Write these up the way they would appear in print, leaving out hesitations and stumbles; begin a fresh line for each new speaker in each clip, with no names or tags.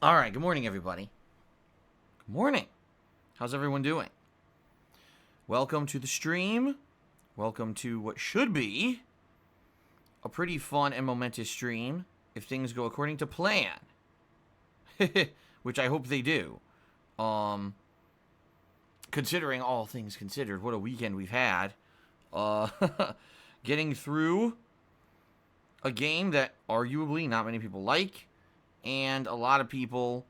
All right, good morning, everybody. Good morning. How's everyone doing? Welcome to the stream. Welcome to what should be a pretty fun and momentous stream if things go according to plan. Which I hope they do. Considering all things considered, what a weekend we've had. Getting through a game that arguably not many people like, and a lot of people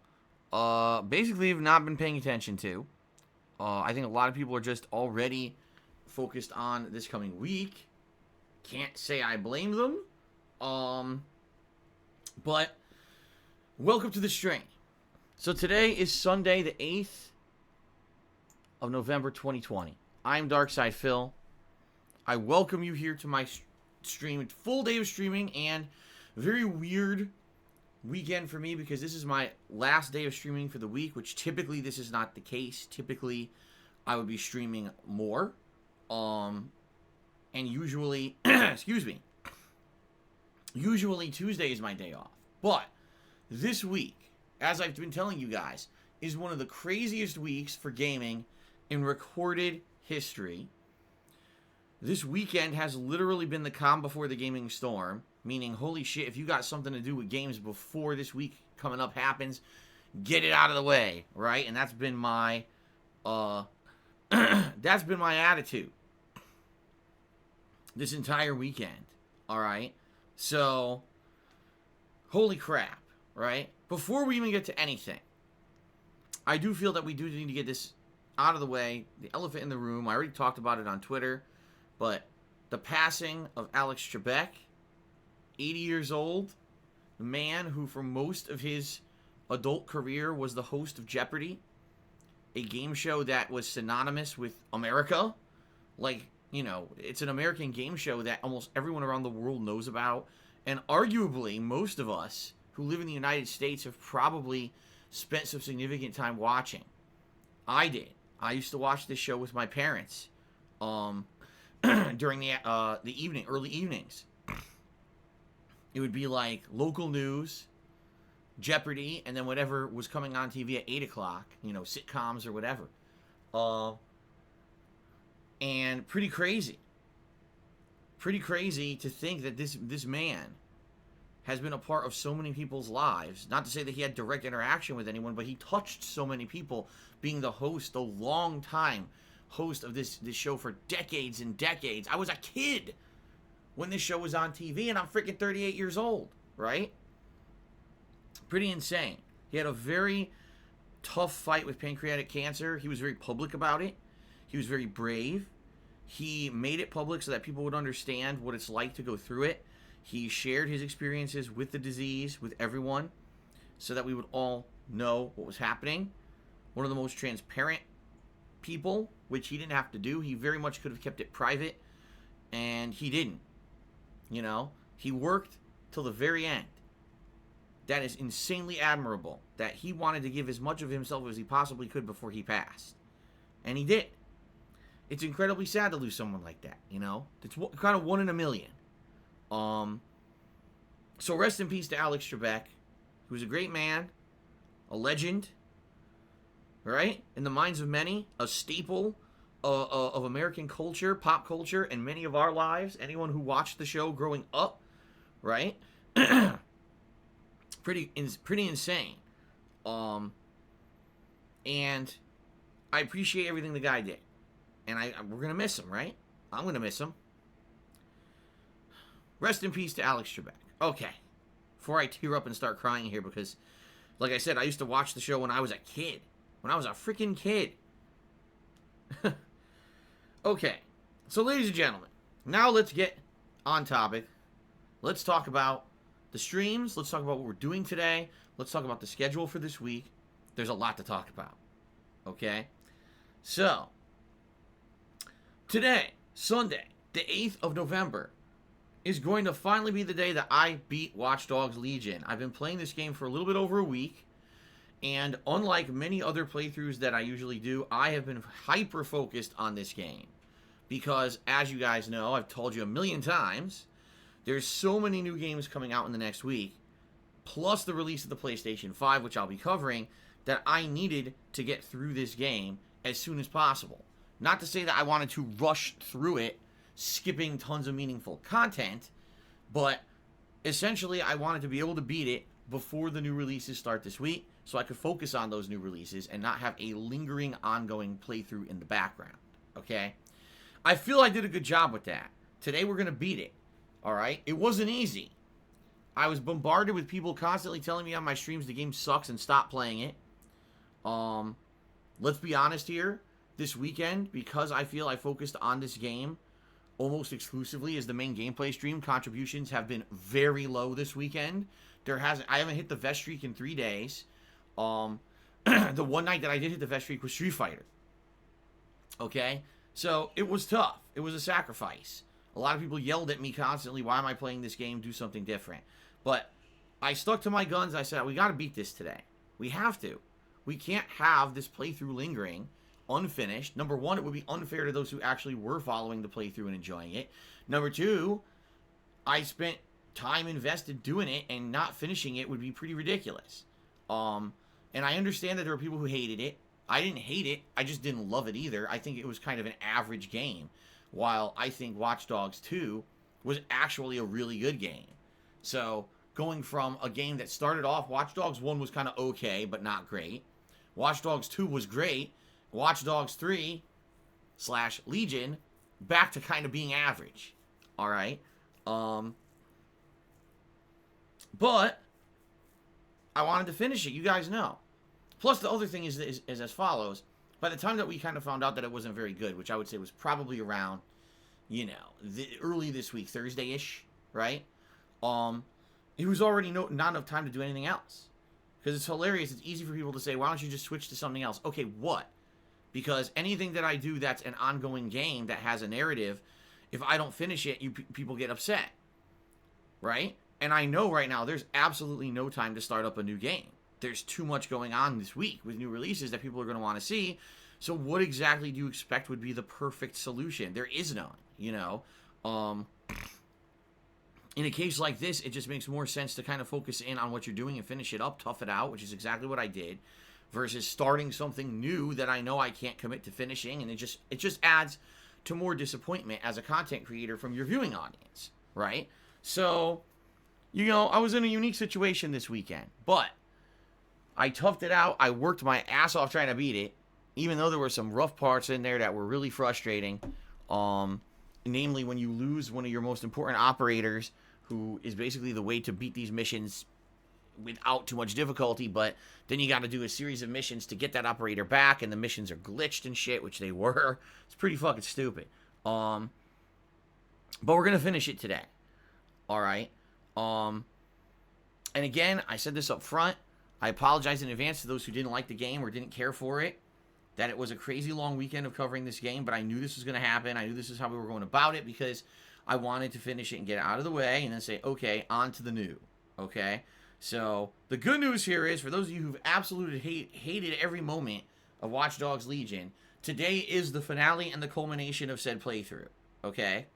basically have not been paying attention to. I think a lot of people are just already focused on this coming week. Can't say I blame them. But welcome to the stream. So today is Sunday, the 8th of November, 2020. I'm Darkside Phil. I welcome you here to my stream. Full day of streaming and very weird weekend for me because this is my last day of streaming for the week, which typically this is not the case. Typically I would be streaming more. And usually, excuse me, usually Tuesday is my day off. But this week, as I've been telling you guys, is one of the craziest weeks for gaming in recorded history. This weekend has literally been the calm before the gaming storm, meaning, holy shit, if you got something to do with games before this week coming up happens, get it out of the way, right? And that's been my, that's been my attitude this entire weekend, all right? So, holy crap, right? Before we even get to anything, I do feel that we do need to get this out of the way. The elephant in the room, I already talked about it on Twitter, but the passing of Alex Trebek, 80 years old, the man who for most of his adult career was the host of Jeopardy, a game show that was synonymous with America. Like, you know, it's an American game show that almost everyone around the world knows about, and arguably most of us who live in the United States have probably spent some significant time watching. I did. I used to watch this show with my parents during the evening, early evenings. It would be like local news, Jeopardy, and then whatever was coming on TV at 8 o'clock, you know, sitcoms or whatever. And pretty crazy. Pretty crazy to think that this man has been a part of so many people's lives. Not to say that he had direct interaction with anyone, but he touched so many people, being the host, the long time host of this show for decades and decades. I was a kid when this show was on TV, and I'm freaking 38 years old, right? Pretty insane. He had a very tough fight with pancreatic cancer. He was very public about it. He was very brave. He made it public so that people would understand what it's like to go through it. He shared his experiences with the disease with everyone so that we would all know what was happening. One of the most transparent people, which he didn't have to do. He very much could have kept it private, and he didn't. You know, he worked till the very end. That is insanely admirable, that he wanted to give as much of himself as he possibly could before he passed. And he did. It's incredibly sad to lose someone like that, you know? It's kind of one in a million. So rest in peace to Alex Trebek, who was a great man, a legend, right? In the minds of many, a staple of American culture, pop culture, and many of our lives. Anyone who watched the show growing up, right? pretty insane. And I appreciate everything the guy did, and we're gonna miss him, right? I'm gonna miss him. Rest in peace to Alex Trebek. Okay, before I tear up and start crying here, because, like I said, I used to watch the show when I was a kid. When I was a freaking kid. Okay, so ladies and gentlemen, now let's get on topic. Let's talk about the streams. Let's talk about what we're doing today. Let's talk about the schedule for this week. There's a lot to talk about. Okay? So, today, Sunday, the 8th of November, is going to finally be the day that I beat Watch Dogs Legion. I've been playing this game for a little bit over a week, and unlike many other playthroughs that I usually do, I have been hyper-focused on this game. Because, as you guys know, I've told you a million times, there's so many new games coming out in the next week. plus the release of the PlayStation 5, which I'll be covering, that I needed to get through this game as soon as possible. Not to say that I wanted to rush through it, skipping tons of meaningful content, but essentially I wanted to be able to beat it before the new releases start this week, so I could focus on those new releases and not have a lingering, ongoing playthrough in the background, okay? I feel I did a good job with that. Today we're going to beat it, alright? It wasn't easy. I was bombarded with people constantly telling me on my streams the game sucks and stop playing it. Let's be honest here. This weekend, because I feel I focused on this game almost exclusively as the main gameplay stream, contributions have been very low this weekend. I haven't hit the vest streak in 3 days. The one night that I did hit the vest streak was Street Fighter. Okay? So, it was tough. It was a sacrifice. A lot of people yelled at me constantly, why am I playing this game? Do something different. But I stuck to my guns. I said, we got to beat this today. We have to. We can't have this playthrough lingering unfinished. Number one, it would be unfair to those who actually were following the playthrough and enjoying it. Number two, I spent time invested doing it, and not finishing it would be pretty ridiculous. And I understand that there were people who hated it. I didn't hate it. I just didn't love it either. I think it was kind of an average game, while I think Watch Dogs 2 was actually a really good game. So, going from a game that started off, Watch Dogs 1 was kind of okay, but not great. Watch Dogs 2 was great. Watch Dogs 3 / Legion back to kind of being average. Alright? But I wanted to finish it. You guys know. Plus, the other thing is as follows. By the time that we kind of found out that it wasn't very good, which I would say was probably around, early this week, Thursday-ish, right? It was already not enough time to do anything else. Because it's hilarious. It's easy for people to say, why don't you just switch to something else? Okay, what? Because anything that I do that's an ongoing game that has a narrative, if I don't finish it, people get upset. Right? And I know right now there's absolutely no time to start up a new game. There's too much going on this week with new releases that people are going to want to see. So what exactly do you expect would be the perfect solution? There is none, In a case like this, it just makes more sense to kind of focus in on what you're doing and finish it up, tough it out, which is exactly what I did, versus starting something new that I know I can't commit to finishing, and it just adds to more disappointment as a content creator from your viewing audience, right? So, I was in a unique situation this weekend, but I toughed it out. I worked my ass off trying to beat it, even though there were some rough parts in there that were really frustrating. Namely, when you lose one of your most important operators, who is basically the way to beat these missions without too much difficulty, but then you got to do a series of missions to get that operator back, and the missions are glitched and shit, which they were. It's pretty fucking stupid. But we're going to finish it today. Alright? And again, I said this up front. I apologize in advance to those who didn't like the game or didn't care for it, that it was a crazy long weekend of covering this game, but I knew this was going to happen. I knew this is how we were going about it, because I wanted to finish it and get it out of the way and then say, okay, on to the new. Okay? So, the good news here is, for those of you who've absolutely hated every moment of Watch Dogs Legion, today is the finale and the culmination of said playthrough. Okay?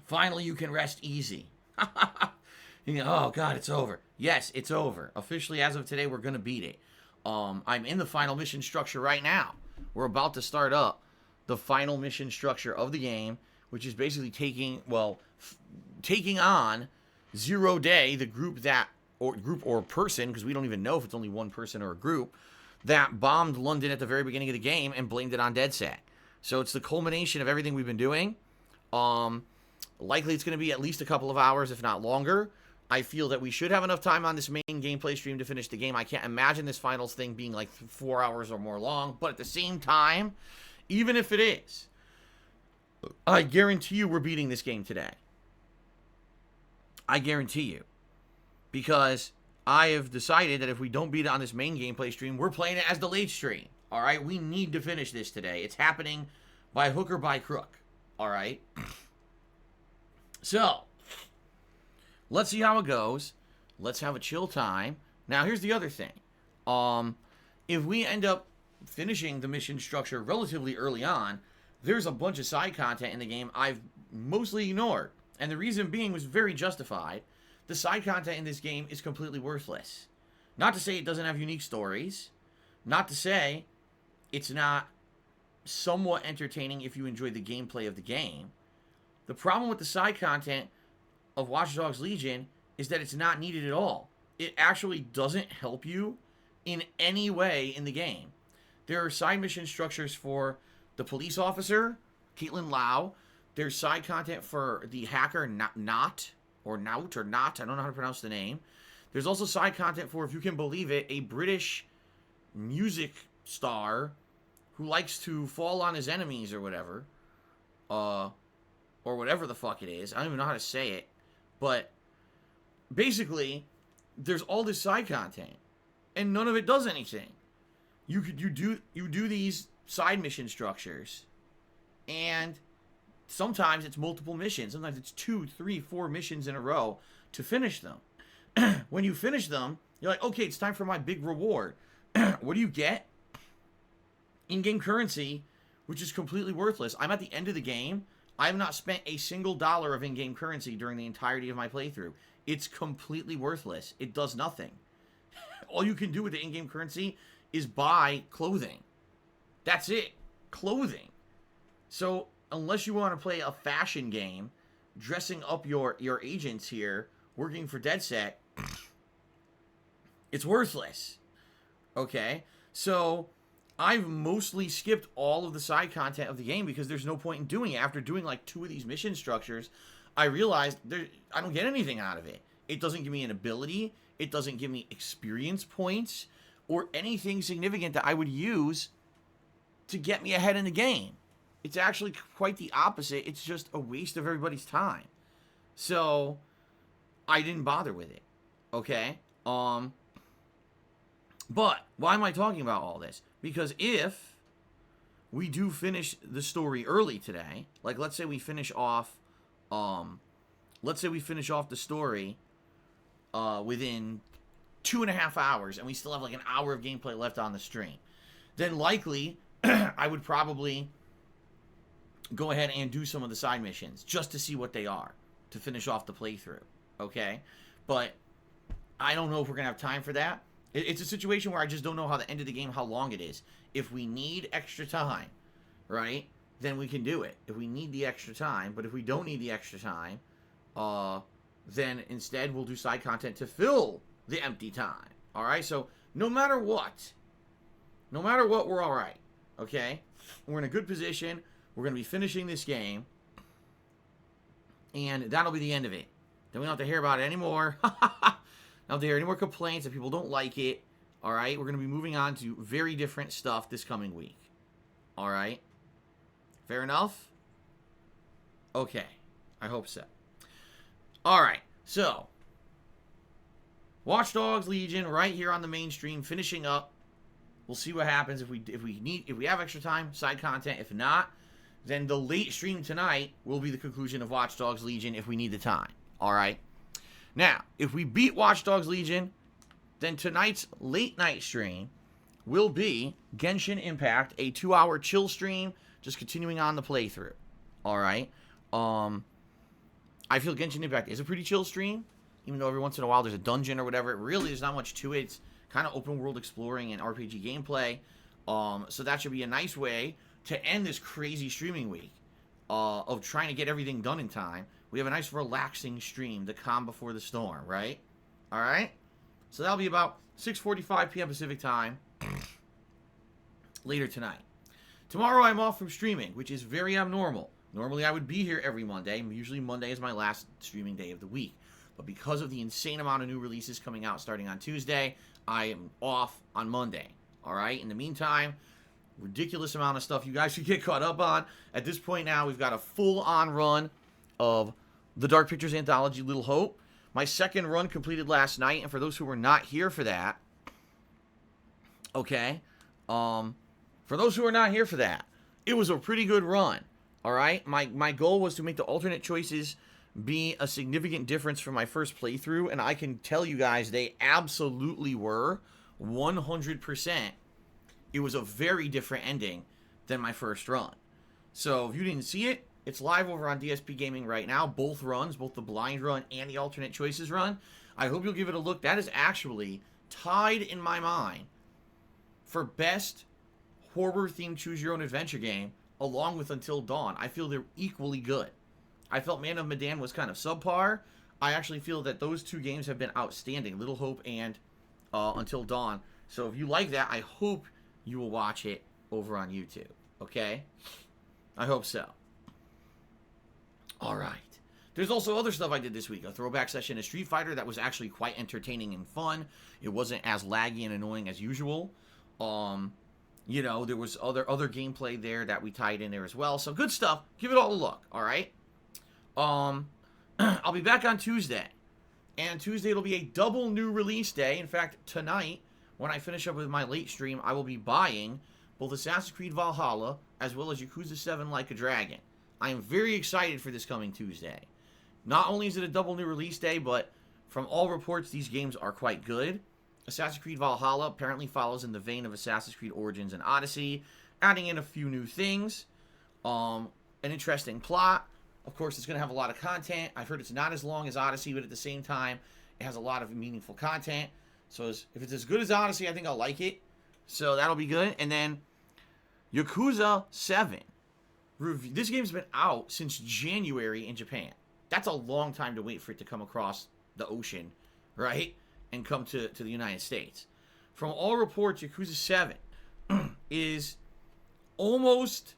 Finally, you can rest easy. Oh, God, it's over. Yes, it's over. Officially, as of today, we're going to beat it. I'm in the final mission structure right now. We're about to start up the final mission structure of the game, which is basically taking on Zero Day, the group or person, because we don't even know if it's only one person or a group, that bombed London at the very beginning of the game and blamed it on DedSec. So it's the culmination of everything we've been doing. Likely it's going to be at least a couple of hours, if not longer. I feel that we should have enough time on this main gameplay stream to finish the game. I can't imagine this finals thing being like 4 hours or more long. But at the same time, even if it is, I guarantee you we're beating this game today. I guarantee you. Because I have decided that if we don't beat it on this main gameplay stream, we're playing it as the late stream. Alright? We need to finish this today. It's happening by hook or by crook. Alright? So, let's see how it goes. Let's have a chill time. Now, here's the other thing. If we end up finishing the mission structure relatively early on, there's a bunch of side content in the game I've mostly ignored. And the reason being was very justified. the side content in this game is completely worthless. Not to say it doesn't have unique stories. Not to say it's not somewhat entertaining if you enjoy the gameplay of the game. The problem with the side content of Watch Dogs Legion is that it's not needed at all. It actually doesn't help you in any way in the game. There are side mission structures for the police officer, Caitlin Lau. There's side content for the hacker, Not, I don't know how to pronounce the name. There's also side content for, if you can believe it, a British music star who likes to fall on his enemies or whatever. Or whatever the fuck it is. I don't even know how to say it. But basically, there's all this side content. And none of it does anything. You do these side mission structures, and sometimes it's multiple missions. Sometimes it's 2, 3, 4 missions in a row to finish them. When you finish them, you're like, okay, it's time for my big reward. What do you get? In-game currency, which is completely worthless. I'm at the end of the game. I have not spent a single dollar of in-game currency during the entirety of my playthrough. It's completely worthless. It does nothing. All you can do with the in-game currency is buy clothing. That's it. Clothing. So, unless you want to play a fashion game, dressing up your agents here, working for DedSec, it's worthless. Okay? So, I've mostly skipped all of the side content of the game because there's no point in doing it. After doing like 2 of these mission structures, I realized I don't get anything out of it. It doesn't give me an ability. It doesn't give me experience points or anything significant that I would use to get me ahead in the game. It's actually quite the opposite. It's just a waste of everybody's time. So, I didn't bother with it. Okay? But, why am I talking about all this? Because if we do finish the story early today, like let's say we finish off the story within 2.5 hours, and we still have like an hour of gameplay left on the stream, then likely I would probably go ahead and do some of the side missions just to see what they are, to finish off the playthrough, okay? But I don't know if we're going to have time for that. It's a situation where I just don't know how the end of the game, how long it is. If we need extra time, right, then we can do it. If we need the extra time, but if we don't need the extra time, then instead we'll do side content to fill the empty time. All right, so no matter what, we're all right, okay? We're in a good position. We're going to be finishing this game, and that'll be the end of it. Then we don't have to hear about it anymore. Don't have to hear any more complaints that people don't like it. All right, we're going to be moving on to very different stuff this coming week. All right, fair enough? Okay, I hope so. All right, so Watch Dogs Legion right here on the main stream, finishing up. We'll see what happens if we have extra time, side content. If not, then the late stream tonight will be the conclusion of Watch Dogs Legion if we need the time. All right. Now, if we beat Watch Dogs Legion, then tonight's late night stream will be Genshin Impact, a 2-hour chill stream, just continuing on the playthrough. All right. I feel Genshin Impact is a pretty chill stream, even though every once in a while there's a dungeon or whatever. It really is not much to it. It's kind of open world exploring and RPG gameplay. So that should be a nice way to end this crazy streaming week of trying to get everything done in time. We have a nice relaxing stream, the calm before the storm, right? All right? So that'll be about 6:45 p.m. Pacific time later tonight. Tomorrow I'm off from streaming, which is very abnormal. Normally I would be here every Monday. Usually Monday is my last streaming day of the week. But because of the insane amount of new releases coming out starting on Tuesday, I am off on Monday. All right? In the meantime, ridiculous amount of stuff you guys should get caught up on. At this point now, we've got a full-on run of the Dark Pictures Anthology, Little Hope. My second run completed last night, and for those who were not here for that, okay, for those who are not here for that, it was a pretty good run, all right? My goal was to make the alternate choices be a significant difference from my first playthrough, and I can tell you guys they absolutely were, 100%. It was a very different ending than my first run. So if you didn't see it, It's live over on DSP Gaming right now. Both runs, both the blind run and the alternate choices run. I hope you'll give it a look. That is actually tied in my mind for best horror-themed choose-your-own-adventure game, along with Until Dawn. I feel they're equally good. I felt Man of Medan was kind of subpar. I actually feel that those two games have been outstanding, Little Hope and Until Dawn. So if you like that, I hope you will watch it over on YouTube. Okay? I hope so. All right. There's also other stuff I did this week. A throwback session of Street Fighter that was actually quite entertaining and fun. It wasn't as laggy and annoying as usual. You know, there was other gameplay there that we tied in there as well. So good stuff. Give it all a look. All right. I'll be back on Tuesday. And Tuesday it'll be a double new release day. In fact, tonight, when I finish up with my late stream, I will be buying both Assassin's Creed Valhalla as well as Yakuza 7 Like a Dragon. I am very excited for this coming Tuesday. Not only is it a double new release day, but from all reports, these games are quite good. Assassin's Creed Valhalla apparently follows in the vein of Assassin's Creed Origins and Odyssey, adding in a few new things. An interesting plot. Of course, it's going to have a lot of content. I've heard it's not as long as Odyssey, but at the same time, it has a lot of meaningful content. So if it's as good as Odyssey, I think I'll like it. So that'll be good. And then Yakuza 7. This game's been out since January in Japan. That's a long time to wait for it to come across the ocean, right? And come to the United States. From all reports, Yakuza 7 is almost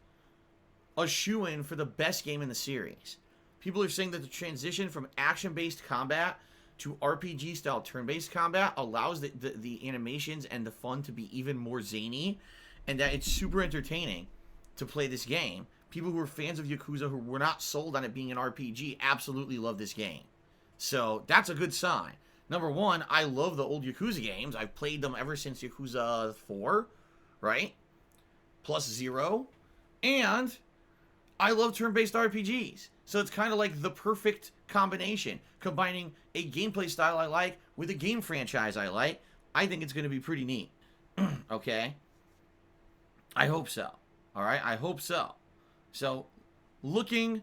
a shoo-in for the best game in the series. People are saying that the transition from action-based combat to RPG-style turn-based combat allows the animations and the fun to be even more zany, and that it's super entertaining to play this game. People who are fans of Yakuza who were not sold on it being an RPG absolutely love this game. So that's a good sign. Number one, I love the old Yakuza games. I've played them ever since Yakuza 4, right? Plus 0. And I love turn-based RPGs. So it's kind of like the perfect combination, combining a gameplay style I like with a game franchise I like. I think it's going to be pretty neat. Okay? I hope so. All right? I hope so. So, looking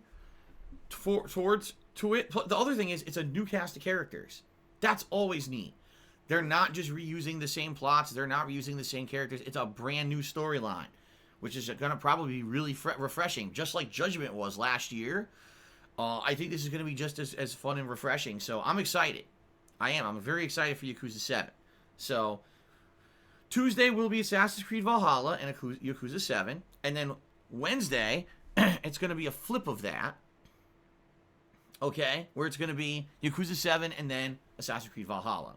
towards it. The other thing is, it's a new cast of characters. That's always neat. They're not just reusing the same plots. They're not reusing the same characters. It's a brand new storyline, which is going to probably be really refreshing, just like Judgment was last year. I think this is going to be just as fun and refreshing. So, I'm excited. I am. I'm very excited for Yakuza 7. So, Tuesday will be Assassin's Creed Valhalla and Yakuza 7. And then Wednesday, it's going to be a flip of that. Okay? Where it's going to be Yakuza 7 and then Assassin's Creed Valhalla.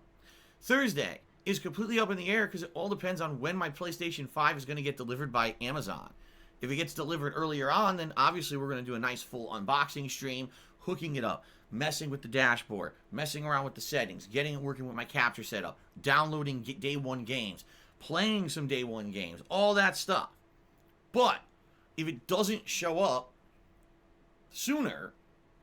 Thursday is completely up in the air because it all depends on when my PlayStation 5 is going to get delivered by Amazon. If it gets delivered earlier on, then obviously we're going to do a nice full unboxing stream, hooking it up, messing with the dashboard, messing around with the settings, working with my capture setup, downloading day one games, playing some day one games, all that stuff. But if it doesn't show up sooner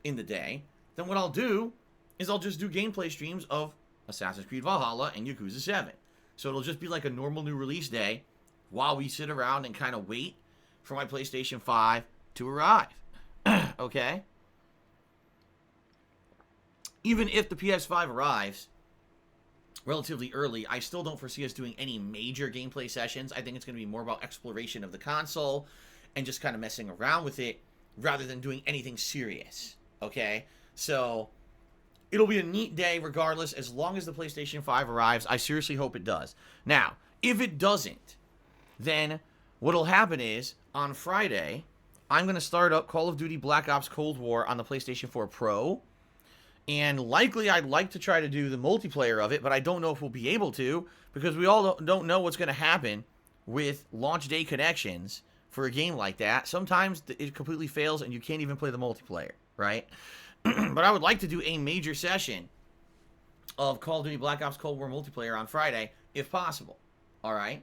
in the day, then what I'll do is I'll just do gameplay streams of Assassin's Creed Valhalla and Yakuza 7. So it'll just be like a normal new release day while we sit around and kind of wait for my PlayStation 5 to arrive. Okay? Even if the PS5 arrives relatively early, I still don't foresee us doing any major gameplay sessions. I think it's going to be more about exploration of the console and just kind of messing around with it rather than doing anything serious. Okay? So it'll be a neat day regardless, as long as the PlayStation 5 arrives. I seriously hope it does. Now, if it doesn't, then what'll happen is, on Friday, I'm going to start up Call of Duty Black Ops Cold War on the PlayStation 4 Pro. And likely I'd like to try to do the multiplayer of it, but I don't know if we'll be able to, because we all don't know what's going to happen with launch day connections for a game like that. Sometimes it completely fails and you can't even play the multiplayer, right? But I would like to do a major session of Call of Duty Black Ops Cold War multiplayer on Friday, if possible. All right?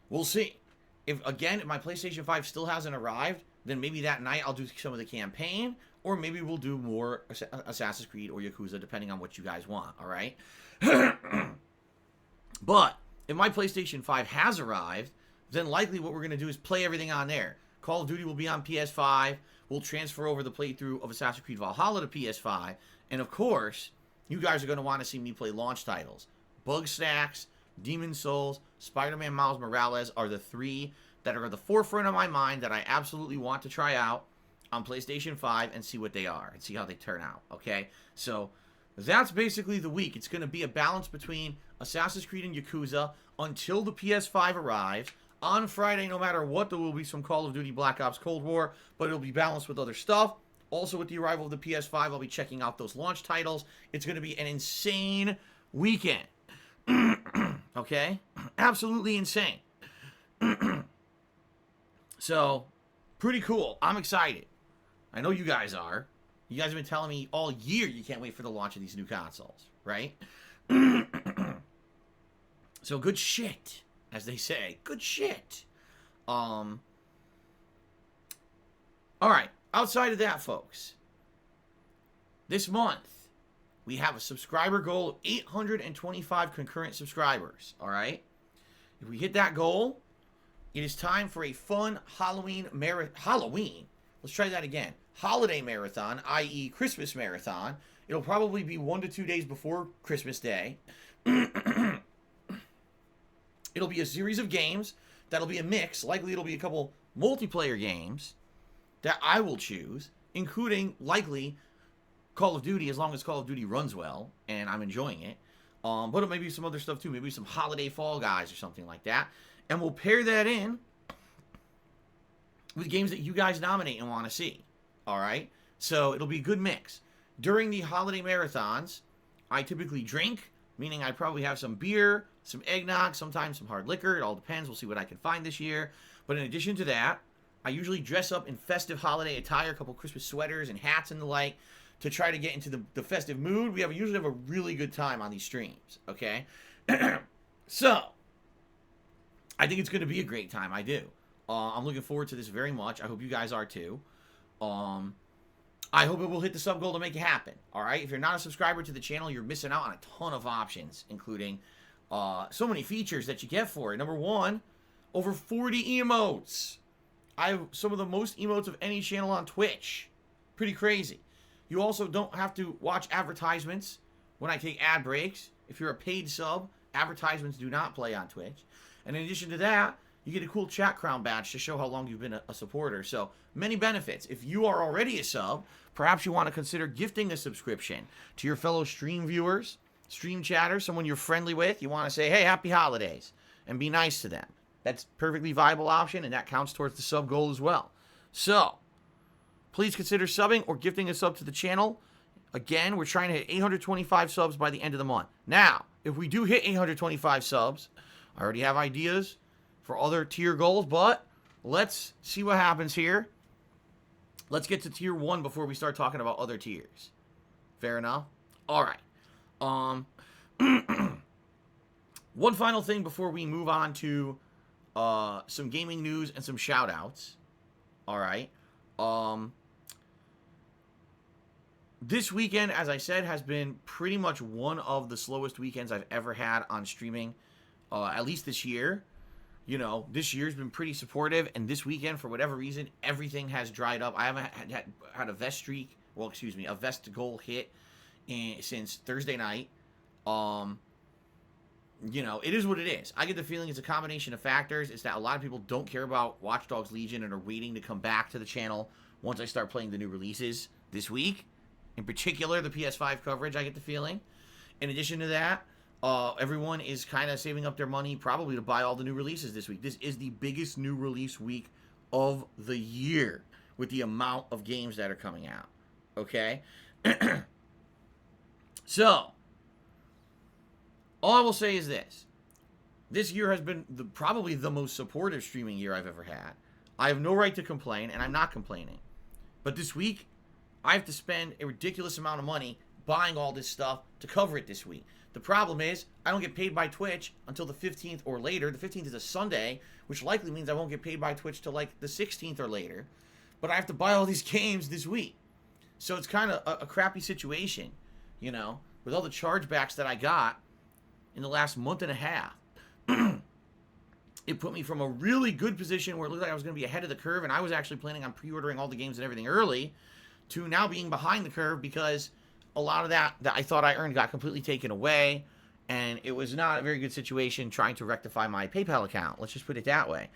We'll see. If my PlayStation 5 still hasn't arrived, then maybe that night I'll do some of the campaign, or maybe we'll do more Assassin's Creed or Yakuza, depending on what you guys want, all right? But if my PlayStation 5 has arrived, then likely what we're going to do is play everything on there. Call of Duty will be on PS5. We'll transfer over the playthrough of Assassin's Creed Valhalla to PS5. And of course, you guys are going to want to see me play launch titles. Bugsnax, Demon's Souls, Spider-Man Miles Morales are the 3 that are at the forefront of my mind that I absolutely want to try out on PlayStation 5 and see what they are and see how they turn out, okay? So that's basically the week. It's going to be a balance between Assassin's Creed and Yakuza until the PS5 arrives. On Friday, no matter what, there will be some Call of Duty Black Ops Cold War, but it'll be balanced with other stuff. Also, with the arrival of the PS5, I'll be checking out those launch titles. It's going to be an insane weekend. Okay? Absolutely insane. So, pretty cool. I'm excited. I know you guys are. You guys have been telling me all year you can't wait for the launch of these new consoles, right? So, good shit, as they say. Good shit. All right. Outside of that, folks, this month, we have a subscriber goal of 825 concurrent subscribers, all right? If we hit that goal, it is time for a fun Halloween marathon. Halloween? Let's try that again. Holiday marathon, i.e. Christmas marathon. It'll probably be 1 to 2 days before Christmas Day. It'll be a series of games. That'll be a mix. Likely it'll be a couple multiplayer games that I will choose, including, likely, Call of Duty, as long as Call of Duty runs well, and I'm enjoying it. But it may be some other stuff, too. Maybe some holiday Fall Guys or something like that. And we'll pair that in with games that you guys nominate and want to see. All right? So it'll be a good mix. During the holiday marathons, I typically drink, meaning I probably have some beer, some eggnog, sometimes some hard liquor. It all depends. We'll see what I can find this year. But in addition to that, I usually dress up in festive holiday attire, a couple Christmas sweaters and hats and the like, to try to get into the festive mood. We usually have a really good time on these streams, okay? So, I think it's going to be a great time. I do. I'm looking forward to this very much. I hope you guys are too. I hope it will hit the sub goal to make it happen, all right? If you're not a subscriber to the channel, you're missing out on a ton of options, including so many features that you get for it. Number one, over 40 emotes. I have some of the most emotes of any channel on Twitch. Pretty crazy. You also don't have to watch advertisements when I take ad breaks. If you're a paid sub, advertisements do not play on Twitch. And in addition to that, you get a cool chat crown badge to show how long you've been a supporter. So, many benefits. If you are already a sub, perhaps you want to consider gifting a subscription to your fellow stream viewers, stream chatters, someone you're friendly with. You want to say, hey, happy holidays, and be nice to them. That's a perfectly viable option, and that counts towards the sub goal as well. So, please consider subbing or gifting a sub to the channel. Again, we're trying to hit 825 subs by the end of the month. Now, if we do hit 825 subs, I already have ideas for other tier goals, but let's see what happens here. Let's get to tier 1 before we start talking about other tiers. Fair enough? All right. One final thing before we move on to some gaming news and some shout-outs. All right. This weekend, as I said, has been pretty much one of the slowest weekends I've ever had on streaming, at least this year. You know, this year's been pretty supportive, and this weekend, for whatever reason, everything has dried up. I haven't had a vest streak, a vest goal hit since Thursday night. You know, it is what it is. I get the feeling it's a combination of factors. It's that a lot of people don't care about Watch Dogs Legion and are waiting to come back to the channel once I start playing the new releases this week. In particular, the PS5 coverage, I get the feeling. In addition to that, everyone is kind of saving up their money probably to buy all the new releases this week. This is the biggest new release week of the year with the amount of games that are coming out. Okay? So, all I will say is this. This year has been probably the most supportive streaming year I've ever had. I have no right to complain, and I'm not complaining. But this week, I have to spend a ridiculous amount of money buying all this stuff to cover it this week. The problem is, I don't get paid by Twitch until the 15th or later. The 15th is a Sunday, which likely means I won't get paid by Twitch till like the 16th or later. But I have to buy all these games this week. So it's kind of a crappy situation, you know, with all the chargebacks that I got in the last month and a half. It put me from a really good position where it looked like I was going to be ahead of the curve, and I was actually planning on pre-ordering all the games and everything early, to now being behind the curve because a lot of that I thought I earned got completely taken away, and it was not a very good situation trying to rectify my PayPal account. Let's just put it that way.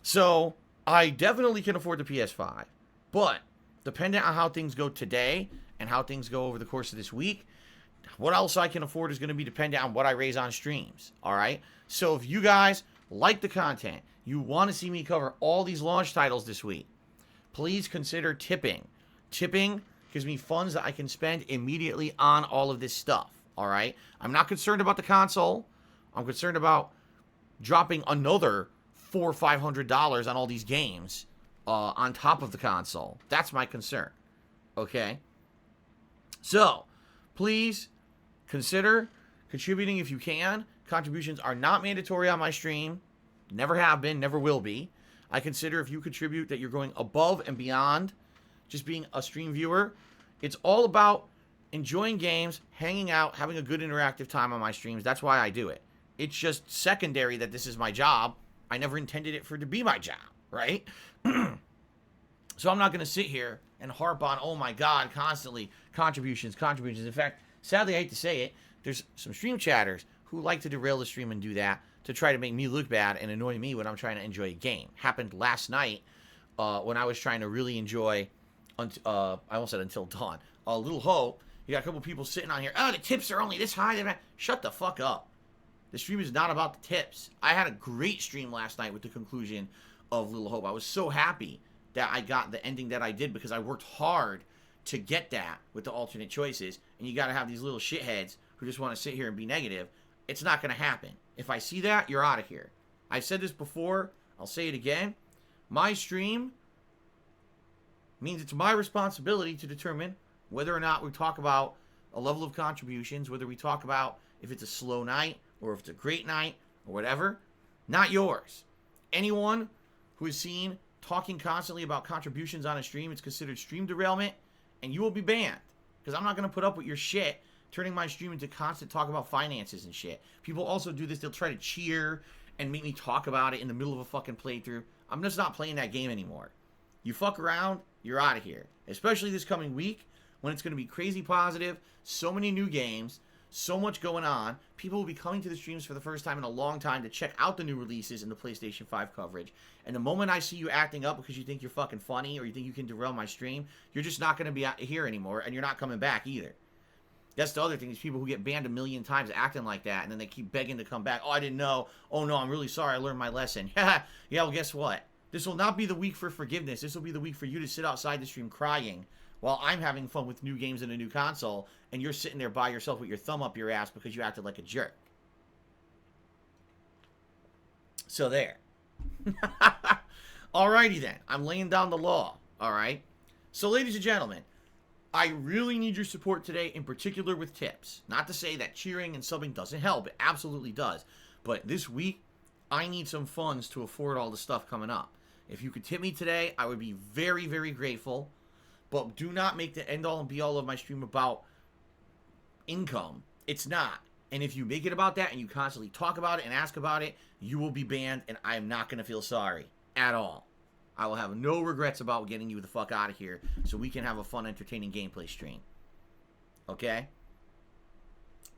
So I definitely can afford the PS5, but depending on how things go today and how things go over the course of this week, what else I can afford is going to be dependent on what I raise on streams, all right? So if you guys like the content, you want to see me cover all these launch titles this week, please consider tipping. Tipping gives me funds that I can spend immediately on all of this stuff, all right? I'm not concerned about the console. I'm concerned about dropping another $400 or $500 on all these games on top of the console. That's my concern, okay? So, please consider contributing if you can. Contributions are not mandatory on my stream. Never have been, never will be. I consider if you contribute that you're going above and beyond just being a stream viewer. It's all about enjoying games, hanging out, having a good interactive time on my streams. That's why I do it. It's just secondary that this is my job. I never intended it for it to be my job, right? So I'm not going to sit here and harp on, oh my God, constantly contributions. In fact, sadly, I hate to say it, there's some stream chatters who like to derail the stream and do that to try to make me look bad and annoy me when I'm trying to enjoy a game. Happened last night when I was trying to really enjoy, I almost said Until Dawn, a Little Hope. You got a couple people sitting on here, oh, the tips are only this high. Shut the fuck up. The stream is not about the tips. I had a great stream last night with the conclusion of Little Hope. I was so happy that I got the ending that I did because I worked hard to get that with the alternate choices. And you got to have these little shitheads who just want to sit here and be negative. It's not going to happen. If I see that, you're out of here. I've said this before. I'll say it again. My stream means it's my responsibility to determine whether or not we talk about a level of contributions, whether we talk about if it's a slow night or if it's a great night or whatever. Not yours. Anyone who is seen talking constantly about contributions on a stream, it's considered stream derailment, and you will be banned. Because I'm not going to put up with your shit turning my stream into constant talk about finances and shit. People also do this. They'll try to cheer and make me talk about it in the middle of a fucking playthrough. I'm just not playing that game anymore. You fuck around, you're out of here. Especially this coming week when it's going to be crazy positive, so many new games, so much going on. People will be coming to the streams for the first time in a long time to check out the new releases in the PlayStation 5 coverage. And the moment I see you acting up because you think you're fucking funny or you think you can derail my stream, you're just not going to be out here anymore, and you're not coming back either. That's the other thing, is people who get banned a million times acting like that, and then they keep begging to come back. Oh, I didn't know. Oh, no, I'm really sorry. I learned my lesson. Yeah, well, guess what? This will not be the week for forgiveness. This will be the week for you to sit outside the stream crying while I'm having fun with new games and a new console, and you're sitting there by yourself with your thumb up your ass because you acted like a jerk. So there. Alrighty then. I'm laying down the law. Alright? So, ladies and gentlemen, I really need your support today, in particular with tips. Not to say that cheering and subbing doesn't help. It absolutely does. But this week, I need some funds to afford all the stuff coming up. If you could tip me today, I would be very, very grateful. But do not make the end-all and be-all of my stream about income. It's not. And if you make it about that and you constantly talk about it and ask about it, you will be banned, and I am not going to feel sorry at all. I will have no regrets about getting you the fuck out of here so we can have a fun, entertaining gameplay stream. Okay?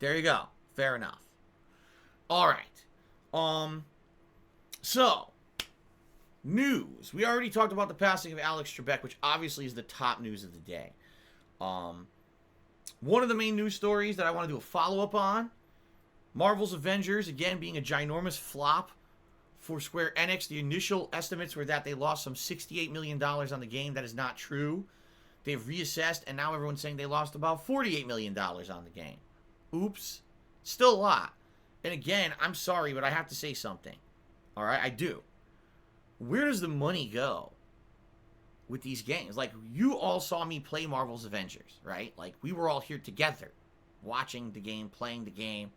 There you go. Fair enough. Alright. So, news. We already talked about the passing of Alex Trebek, which obviously is the top news of the day. One of the main news stories that I want to do a follow-up on, Marvel's Avengers, again, being a ginormous flop for Square Enix. The initial estimates were that they lost some $68 million on the game. That is not true. They've reassessed, and now everyone's saying they lost about $48 million on the game. Oops. Still a lot. And again, I'm sorry, but I have to say something. Alright, I do. Where does the money go with these games? Like, you all saw me play Marvel's Avengers, right? Like, we were all here together, watching the game, playing the game.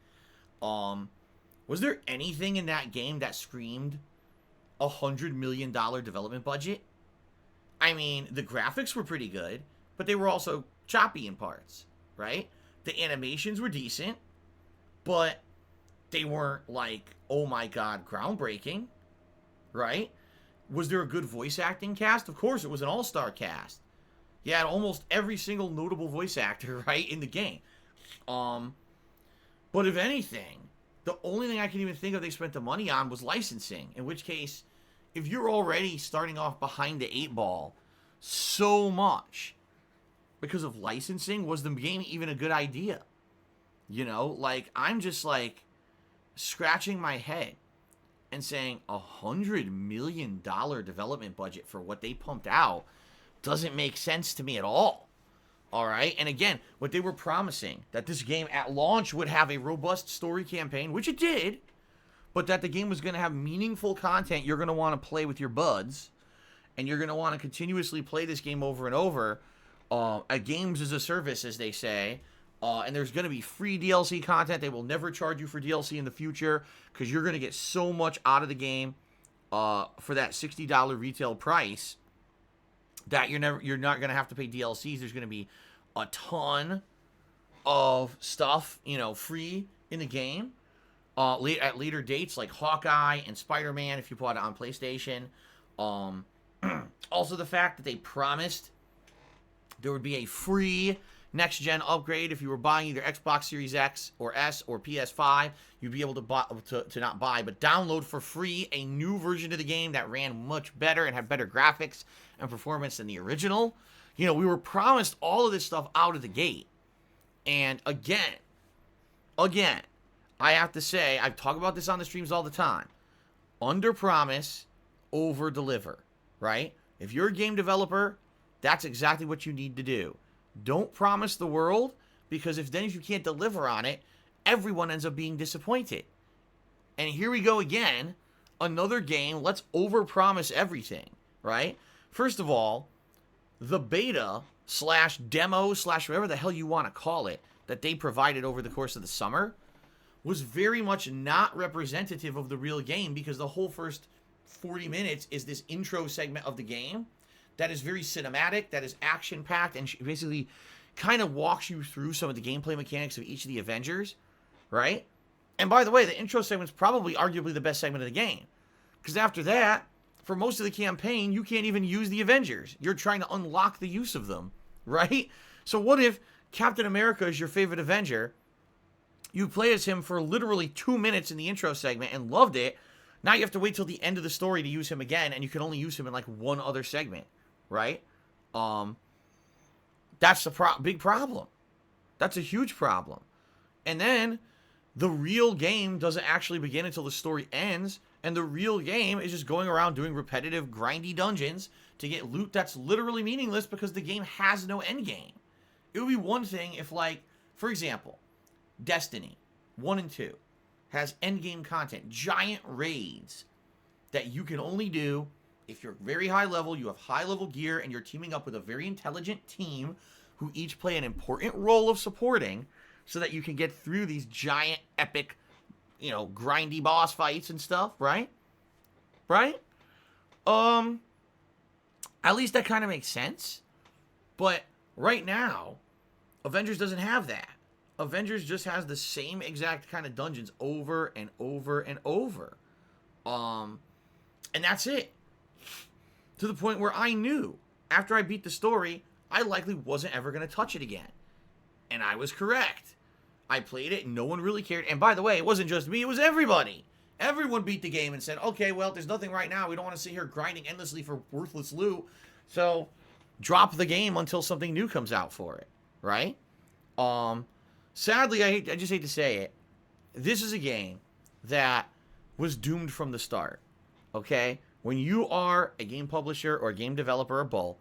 Was there anything in that game that screamed $100 million development budget? I mean, the graphics were pretty good, but they were also choppy in parts, right? The animations were decent, but They weren't like, oh my god, groundbreaking, right? Was there a good voice acting cast? Of course, it was an all-star cast. You had almost every single notable voice actor, right, in the game. But if anything, the only thing I can even think of they spent the money on was licensing. In which case, if you're already starting off behind the 8 ball so much because of licensing, was the game even a good idea? You know, like, I'm just like scratching my head and saying $100 million development budget for what they pumped out doesn't make sense to me at all. All right. And again, what they were promising, that this game at launch would have a robust story campaign, which it did, but that the game was going to have meaningful content you're going to want to play with your buds, and you're going to want to continuously play this game over and over. A games as a service, as they say. And there's going to be free DLC content. They will never charge you for DLC in the future because you're going to get so much out of the game for that $60 retail price that you're not going to have to pay DLCs. There's going to be a ton of stuff, you know, free in the game at later dates, like Hawkeye and Spider-Man if you bought it on PlayStation. Also, the fact that they promised there would be a free next-gen upgrade if you were buying either Xbox Series X or S or PS5. You'd be able to buy, to not buy, but download for free a new version of the game that ran much better and had better graphics and performance than the original. You know, we were promised all of this stuff out of the gate. And again, I have to say, I've talked about this on the streams all the time. Under promise, over deliver, right? If you're a game developer, that's exactly what you need to do. Don't promise the world, because if you can't deliver on it, everyone ends up being disappointed. And here we go again, another game, let's overpromise everything, right? First of all, the beta slash demo slash whatever the hell you want to call it that they provided over the course of the summer was very much not representative of the real game, because the whole first 40 minutes is this intro segment of the game that is very cinematic, that is action-packed, and basically kind of walks you through some of the gameplay mechanics of each of the Avengers, right? And by the way, the intro segment's probably arguably the best segment of the game. Because after that, for most of the campaign, you can't even use the Avengers. You're trying to unlock the use of them, right? So what if Captain America is your favorite Avenger? You play as him for literally 2 minutes in the intro segment and loved it. Now you have to wait till the end of the story to use him again, and you can only use him in like one other segment. Right? That's the big problem. That's a huge problem. And then the real game doesn't actually begin until the story ends, and the real game is just going around doing repetitive, grindy dungeons to get loot that's literally meaningless because the game has no end game. It would be one thing if, like, for example, Destiny 1 and 2 has end game content, giant raids that you can only do if you're very high level, you have high level gear, and you're teaming up with a very intelligent team who each play an important role of supporting so that you can get through these giant, epic, you know, grindy boss fights and stuff, right? Right? At least that kind of makes sense. But right now, Avengers doesn't have that. Avengers just has the same exact kind of dungeons over and over and over. And that's it. To the point where I knew, after I beat the story, I likely wasn't ever going to touch it again. And I was correct. I played it, and no one really cared. And by the way, it wasn't just me, it was everybody. Everyone beat the game and said, okay, well, there's nothing right now. We don't want to sit here grinding endlessly for worthless loot. So, drop the game until something new comes out for it. Right? Sadly, I just hate to say it. This is a game that was doomed from the start. Okay? When you are a game publisher or a game developer or both,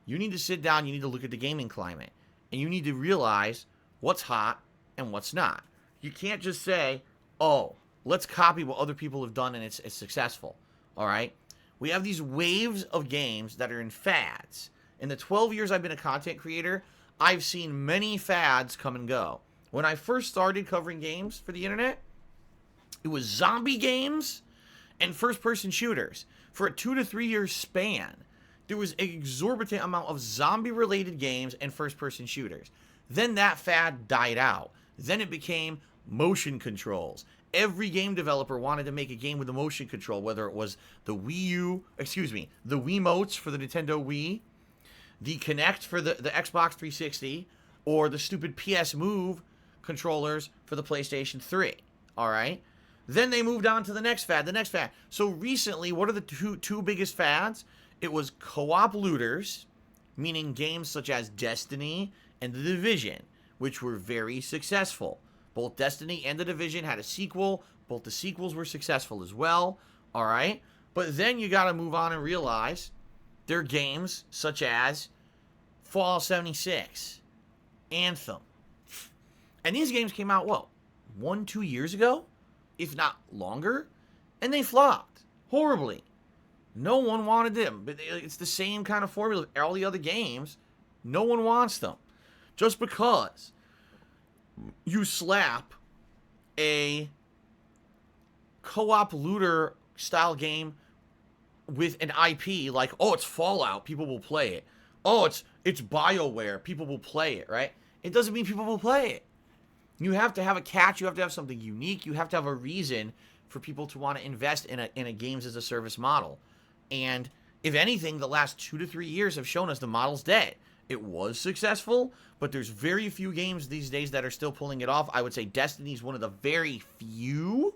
you need to sit down, you need to look at the gaming climate, and you need to realize what's hot and what's not. You can't just say, oh, let's copy what other people have done and it's successful. All right? We have these waves of games that are in fads. In the 12 years I've been a content creator, I've seen many fads come and go. When I first started covering games for the internet, it was zombie games and first-person shooters. For a 2 to 3 year span, there was an exorbitant amount of zombie-related games and first-person shooters. Then that fad died out. Then it became motion controls. Every game developer wanted to make a game with a motion control, whether it was the the Wiimotes for the Nintendo Wii, the Kinect for the Xbox 360, or the stupid PS Move controllers for the PlayStation 3. All right? Then they moved on to the next fad. So recently, what are the two biggest fads? It was co-op looters, meaning games such as Destiny and The Division, which were very successful. Both Destiny and The Division had a sequel. Both the sequels were successful as well. All right? But then you got to move on and realize there are games such as Fallout 76, Anthem. And these games came out, 1-2 years ago? If not longer? And they flopped horribly. No one wanted them. But it's the same kind of formula. All the other games, no one wants them. Just because you slap a co-op looter style game with an IP like, it's Fallout, people will play it. It's BioWare, people will play it, right? It doesn't mean people will play it. You have to have a catch, you have to have something unique, you have to have a reason for people to want to invest in a games as a service model. And if anything, the last 2 to 3 years have shown us the model's dead. It was successful, but there's very few games these days that are still pulling it off. I would say Destiny is one of the very few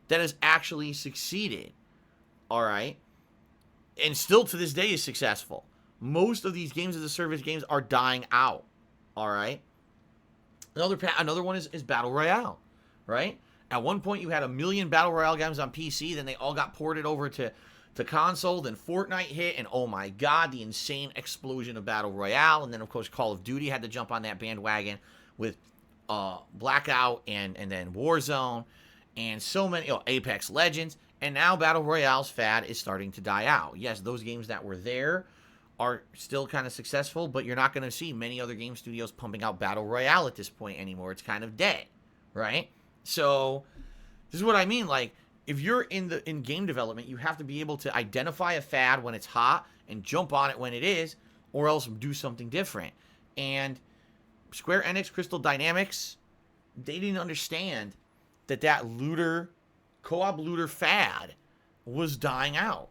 that has actually succeeded. All right? And still to this day is successful. Most of these games as a service games are dying out. All right? Another one is Battle Royale, right? At one point, you had 1 million Battle Royale games on PC, then they all got ported over to console, then Fortnite hit, and oh my god, the insane explosion of Battle Royale, and then of course Call of Duty had to jump on that bandwagon with Blackout and then Warzone, and so many, Apex Legends, and now Battle Royale's fad is starting to die out. Yes, those games that were there are still kind of successful, but you're not going to see many other game studios pumping out Battle Royale at this point anymore. It's kind of dead, right? So this is what I mean, like, if you're in game development, you have to be able to identify a fad when it's hot and jump on it when it is, or else do something different. And Square Enix, Crystal Dynamics, they didn't understand that looter, co-op looter fad was dying out.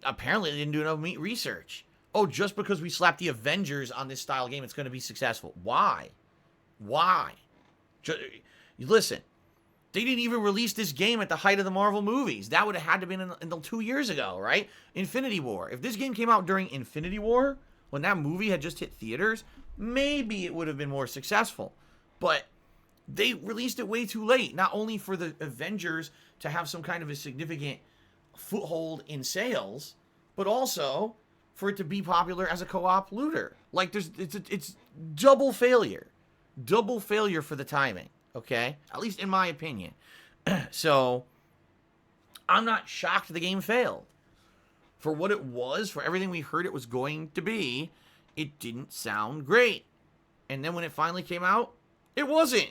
Apparently they didn't do enough research. Just because we slapped the Avengers on this style game, it's going to be successful. Why? Listen. They didn't even release this game at the height of the Marvel movies. That would have had to been until 2 years ago, right? Infinity War. If this game came out during Infinity War, when that movie had just hit theaters, maybe it would have been more successful. But they released it way too late. Not only for the Avengers to have some kind of a significant foothold in sales, but also for it to be popular as a co-op looter. Like, it's double failure. Double failure for the timing. Okay? At least in my opinion. So, I'm not shocked the game failed. For what it was, for everything we heard it was going to be, it didn't sound great. And then when it finally came out, it wasn't.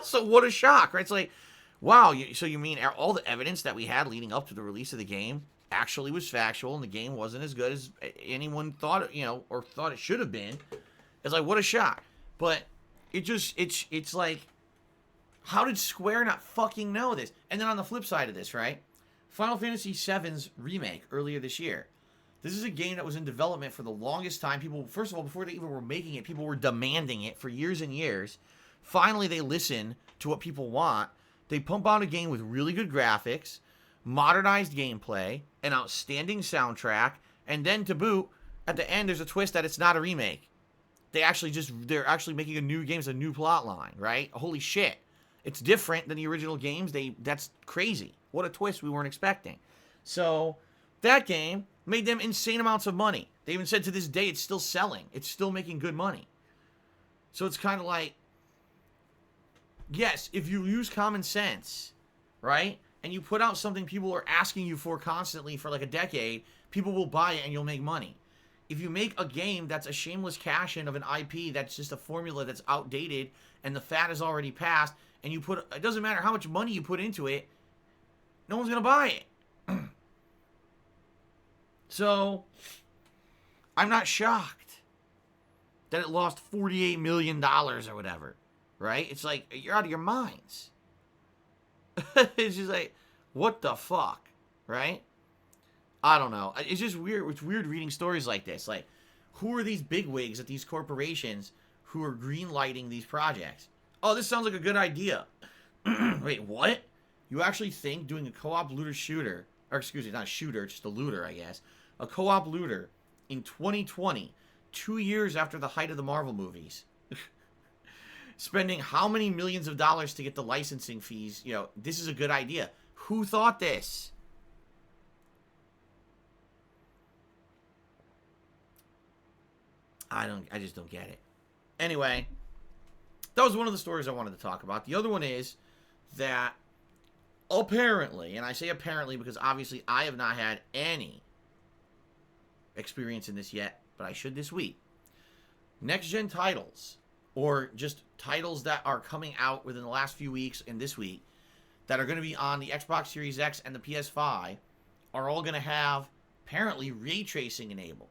So what a shock, right? It's like, wow, so you mean all the evidence that we had leading up to the release of the game actually was factual, and the game wasn't as good as anyone thought, or thought it should have been. It's like, what a shock. But it's like, how did Square not fucking know this? And then on the flip side of this, right? Final Fantasy VII's remake earlier this year. This is a game that was in development for the longest time. People, first of all, before they even were making it, people were demanding it for years and years. Finally, they listen to what people want. They pump out a game with really good graphics, modernized gameplay, an outstanding soundtrack, and then to boot, at the end, there's a twist that it's not a remake. They're actually making a new game, it's a new plot line, right? Holy shit. It's different than the original games. That's crazy. What a twist we weren't expecting. So, that game made them insane amounts of money. They even said to this day it's still selling. It's still making good money. So it's kind of like, yes, if you use common sense, right? And you put out something people are asking you for constantly for like a decade, people will buy it and you'll make money. If you make a game that's a shameless cash-in of an IP that's just a formula that's outdated and the fad is already passed, and it doesn't matter how much money you put into it, no one's going to buy it. So, I'm not shocked that it lost $48 million or whatever, right? It's like, you're out of your minds. It's just like, what the fuck, right? I don't know. It's just weird. It's weird reading stories like this. Like, who are these bigwigs at these corporations who are greenlighting these projects? Oh, this sounds like a good idea. Wait, what? You actually think doing a co-op looter shooter, or excuse me, not a shooter, just a looter, I guess, a co-op looter in 2020, 2 years after the height of the Marvel movies, spending how many millions of dollars to get the licensing fees, you know, this is a good idea. Who thought this? I just don't get it. Anyway, that was one of the stories I wanted to talk about. The other one is that apparently, and I say apparently because obviously I have not had any experience in this yet, but I should this week. Next-gen titles, or just titles that are coming out within the last few weeks and this week, that are going to be on the Xbox Series X and the PS5, are all going to have, apparently, ray tracing enabled.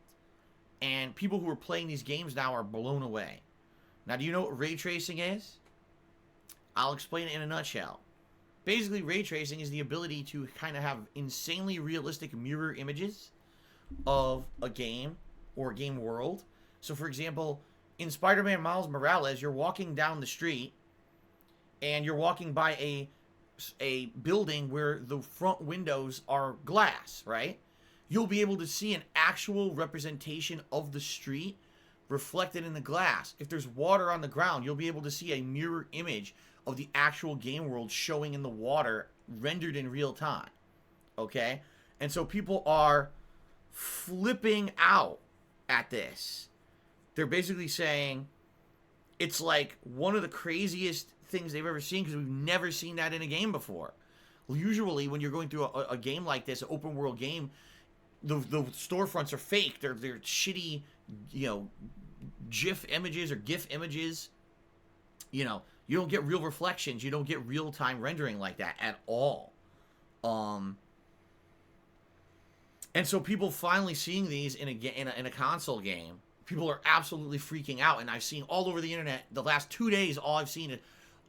And people who are playing these games now are blown away. Now, do you know what ray tracing is? I'll explain it in a nutshell. Basically, ray tracing is the ability to kind of have insanely realistic mirror images of a game or a game world. So, for example, in Spider-Man Miles Morales, you're walking down the street and you're walking by a building where the front windows are glass, right? You'll be able to see an actual representation of the street reflected in the glass. If there's water on the ground, you'll be able to see a mirror image of the actual game world showing in the water, rendered in real time. Okay? And so people are flipping out at this. They're basically saying it's like one of the craziest things they've ever seen, because we've never seen that in a game before. Usually when you're going through a game like this, an open world game, the storefronts are fake. They're shitty, you know, GIF images or GIF images. You know, you don't get real reflections. You don't get real-time rendering like that at all. And so people finally seeing these in a console game, people are absolutely freaking out. And I've seen all over the internet the last 2 days, all I've seen is,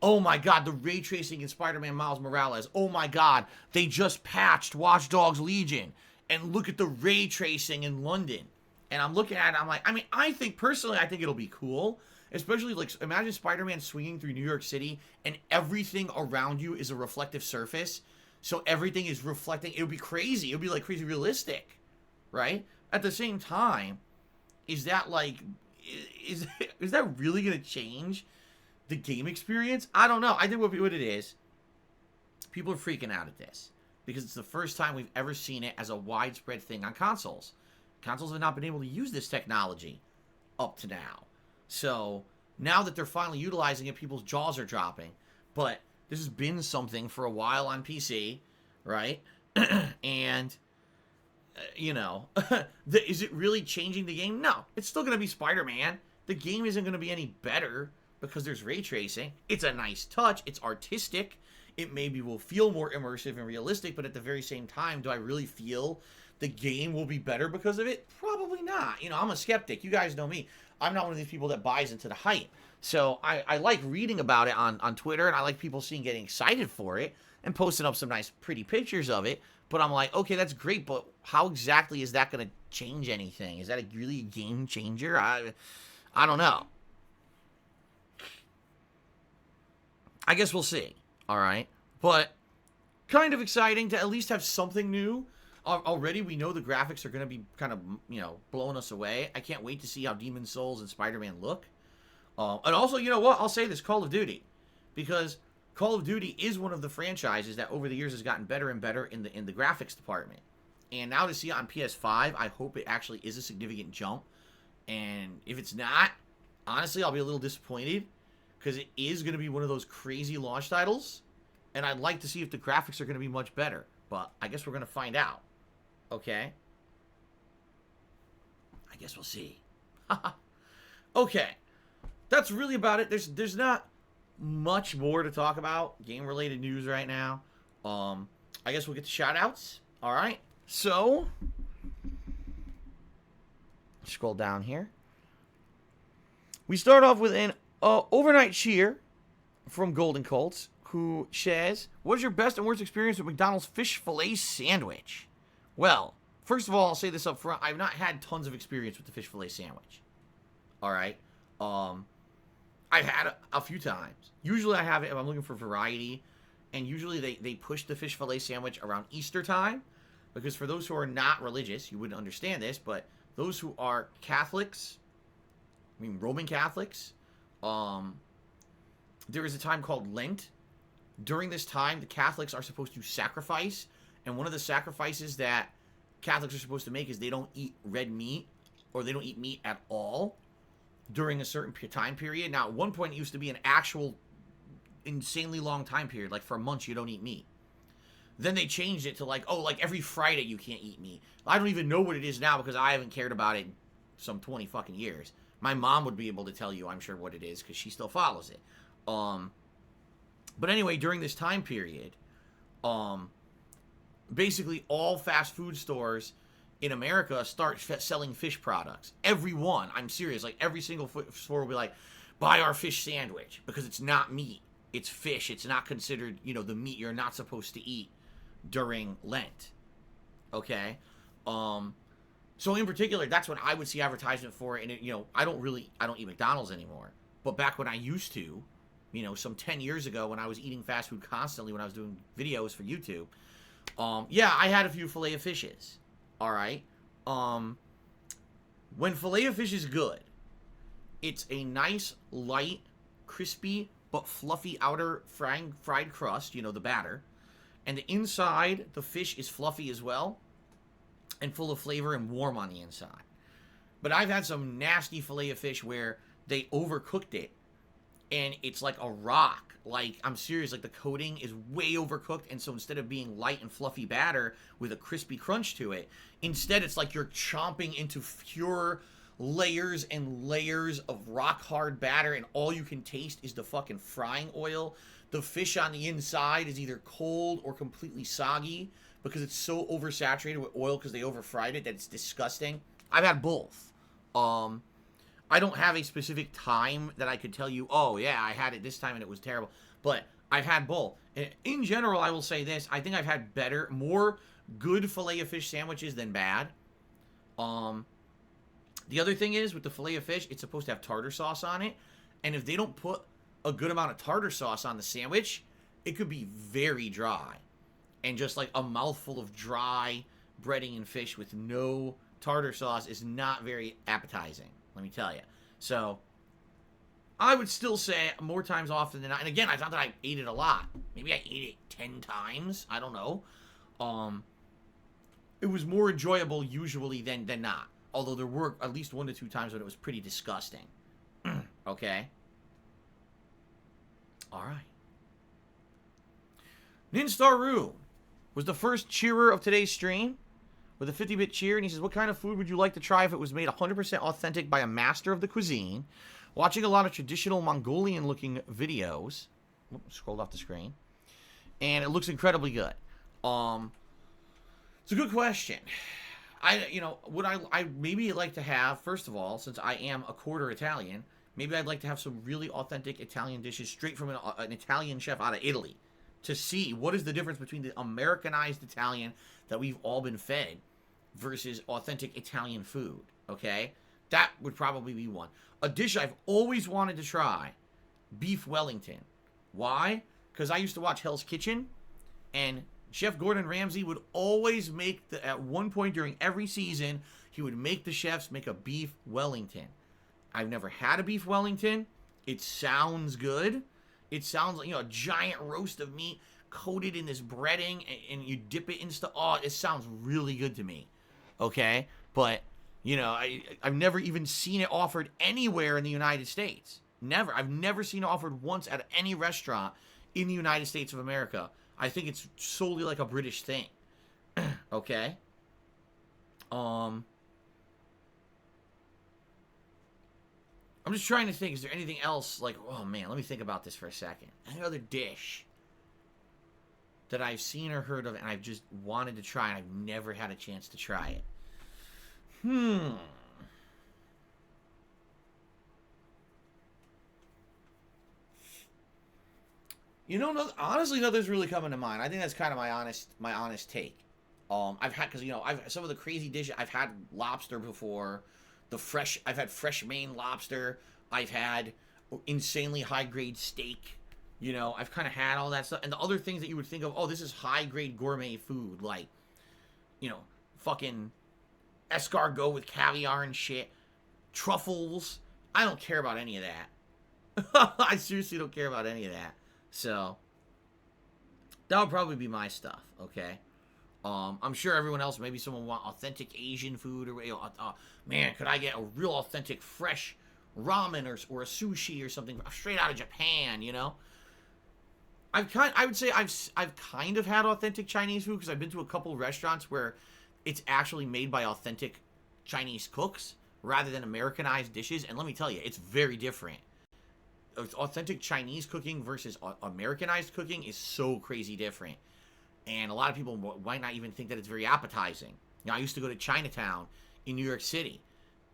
oh my god, the ray tracing in Spider-Man Miles Morales. Oh my god, they just patched Watch Dogs Legion. And look at the ray tracing in London. And I'm looking at it, I'm like, I mean, I think it'll be cool. Especially, like, imagine Spider-Man swinging through New York City and everything around you is a reflective surface. So everything is reflecting. It would be crazy. It would be, like, crazy realistic. Right? At the same time, is that, like, is that really going to change the game experience? I don't know. I think what it is, people are freaking out at this. Because it's the first time we've ever seen it as a widespread thing on consoles. Consoles have not been able to use this technology up to now. So, now that they're finally utilizing it, people's jaws are dropping. But this has been something for a while on PC, right? And, you know, is it really changing the game? No. It's still going to be Spider-Man. The game isn't going to be any better because there's ray tracing. It's a nice touch. It's artistic. It maybe will feel more immersive and realistic, but at the very same time, do I really feel the game will be better because of it? Probably not. You know, I'm a skeptic. You guys know me. I'm not one of these people that buys into the hype. So I like reading about it on Twitter, and I like people getting excited for it and posting up some nice, pretty pictures of it. But I'm like, okay, that's great, but how exactly is that going to change anything? Is that really a game changer? I don't know. I guess we'll see. All right, but kind of exciting to at least have something new. Already, we know the graphics are going to be kind of, you know, blowing us away. I can't wait to see how Demon's Souls and Spider-Man look. And also, you know what? I'll say this, Call of Duty. Because Call of Duty is one of the franchises that over the years has gotten better and better in the graphics department. And now to see it on PS5, I hope it actually is a significant jump. And if it's not, honestly, I'll be a little disappointed. Because it is going to be one of those crazy launch titles. And I'd like to see if the graphics are going to be much better. But I guess we're going to find out. Okay? I guess we'll see. Okay. That's really about it. There's not much more to talk about. Game-related news right now. I guess we'll get to shout-outs. Alright. So, scroll down here. We start off with an overnight cheer from Golden Colts, who says, "What is your best and worst experience with McDonald's fish fillet sandwich?" Well, first of all, I'll say this up front. I've not had tons of experience with the fish fillet sandwich. All right. I've had it a few times. Usually I have it if I'm looking for variety. And usually they push the fish fillet sandwich around Easter time. Because for those who are not religious, you wouldn't understand this, but those who are Catholics, I mean Roman Catholics, there is a time called Lent. During this time, the Catholics are supposed to sacrifice. And one of the sacrifices that Catholics are supposed to make is they don't eat red meat, or they don't eat meat at all during a certain time period. Now, at one point, it used to be an actual insanely long time period. Like, for months, you don't eat meat. Then they changed it to, like, oh, like, every Friday you can't eat meat. I don't even know what it is now because I haven't cared about it in some 20 fucking years. My mom would be able to tell you, I'm sure, what it is because she still follows it. But anyway, during this time period, basically all fast food stores in America start selling fish products. Every one. I'm serious. Like, every single store will be like, buy our fish sandwich. Because it's not meat. It's fish. It's not considered, you know, the meat you're not supposed to eat during Lent. Okay? So in particular, that's what I would see advertisement for. And, it, you know, I don't eat McDonald's anymore. But back when I used to, you know, some 10 years ago when I was eating fast food constantly when I was doing videos for YouTube, yeah, I had a few filet of fishes. All right. When filet of fish is good, it's a nice, light, crispy, but fluffy outer fried crust, you know, the batter. And the inside, the fish is fluffy as well, and full of flavor and warm on the inside. But I've had some nasty filet of fish where they overcooked it, and it's like a rock. Like, I'm serious, like the coating is way overcooked, and so instead of being light and fluffy batter with a crispy crunch to it, instead it's like you're chomping into pure layers and layers of rock hard batter, and all you can taste is the fucking frying oil. The fish on the inside is either cold or completely soggy because it's so oversaturated with oil because they overfried it that it's disgusting. I've had both. I don't have a specific time that I could tell you, oh, yeah, I had it this time and it was terrible. But I've had both. In general, I will say this. I think I've had more good filet of fish sandwiches than bad. The other thing is, with the filet of fish, it's supposed to have tartar sauce on it. And if they don't put a good amount of tartar sauce on the sandwich, it could be very dry. And just like a mouthful of dry breading and fish with no tartar sauce is not very appetizing. Let me tell you. So, I would still say more times often than not. And again, I thought that I ate it a lot. Maybe I ate it 10 times. I don't know. It was more enjoyable usually than not. Although there were at least 1 to 2 times when it was pretty disgusting. Okay? Alright. Ninstaru was the first cheerer of today's stream with a 50-bit cheer, and he says, what kind of food would you like to try if it was made 100% authentic by a master of the cuisine? Watching a lot of traditional Mongolian-looking videos. Oops, scrolled off the screen. And it looks incredibly good. It's a good question. Would I maybe like to have, first of all, since I am a quarter Italian, maybe I'd like to have some really authentic Italian dishes straight from an Italian chef out of Italy to see what is the difference between the Americanized Italian that we've all been fed versus authentic Italian food, okay? That would probably be one. A dish I've always wanted to try, beef Wellington. Why? Because I used to watch Hell's Kitchen, and Chef Gordon Ramsay would always make, at one point during every season, he would make the chefs make a beef Wellington. I've never had a beef Wellington. It sounds good. It sounds like, a giant roast of meat coated in this breading, and you dip it into, it sounds really good to me. Okay? But, I've never even seen it offered anywhere in the United States. Never. I've never seen it offered once at any restaurant in the United States of America. I think it's solely like a British thing. Okay? I'm just trying to think, is there anything else, like, oh man, let me think about this for a second. Any other dish that I've seen or heard of and I've just wanted to try and I've never had a chance to try it? You know, no, honestly, nothing's really coming to mind. I think that's kind of my honest take. I've had, because, you know, I've some of the crazy dishes. I've had lobster before. I've had fresh Maine lobster. I've had insanely high grade steak. You know, I've kind of had all that stuff. And the other things that you would think of, oh, this is high grade gourmet food, like, you know, fucking escargot with caviar and shit, truffles. I don't care about any of that. I seriously don't care about any of that. So that would probably be my stuff. Okay. I'm sure everyone else, maybe someone want authentic Asian food, or man, could I get a real authentic fresh ramen or a sushi or something straight out of Japan? You know, I would say I've kind of had authentic Chinese food because I've been to a couple restaurants where it's actually made by authentic Chinese cooks rather than Americanized dishes, and let me tell you, it's very different. Authentic Chinese cooking versus Americanized cooking is so crazy different. And a lot of people might not even think that it's very appetizing. Now, I used to go to Chinatown in New York City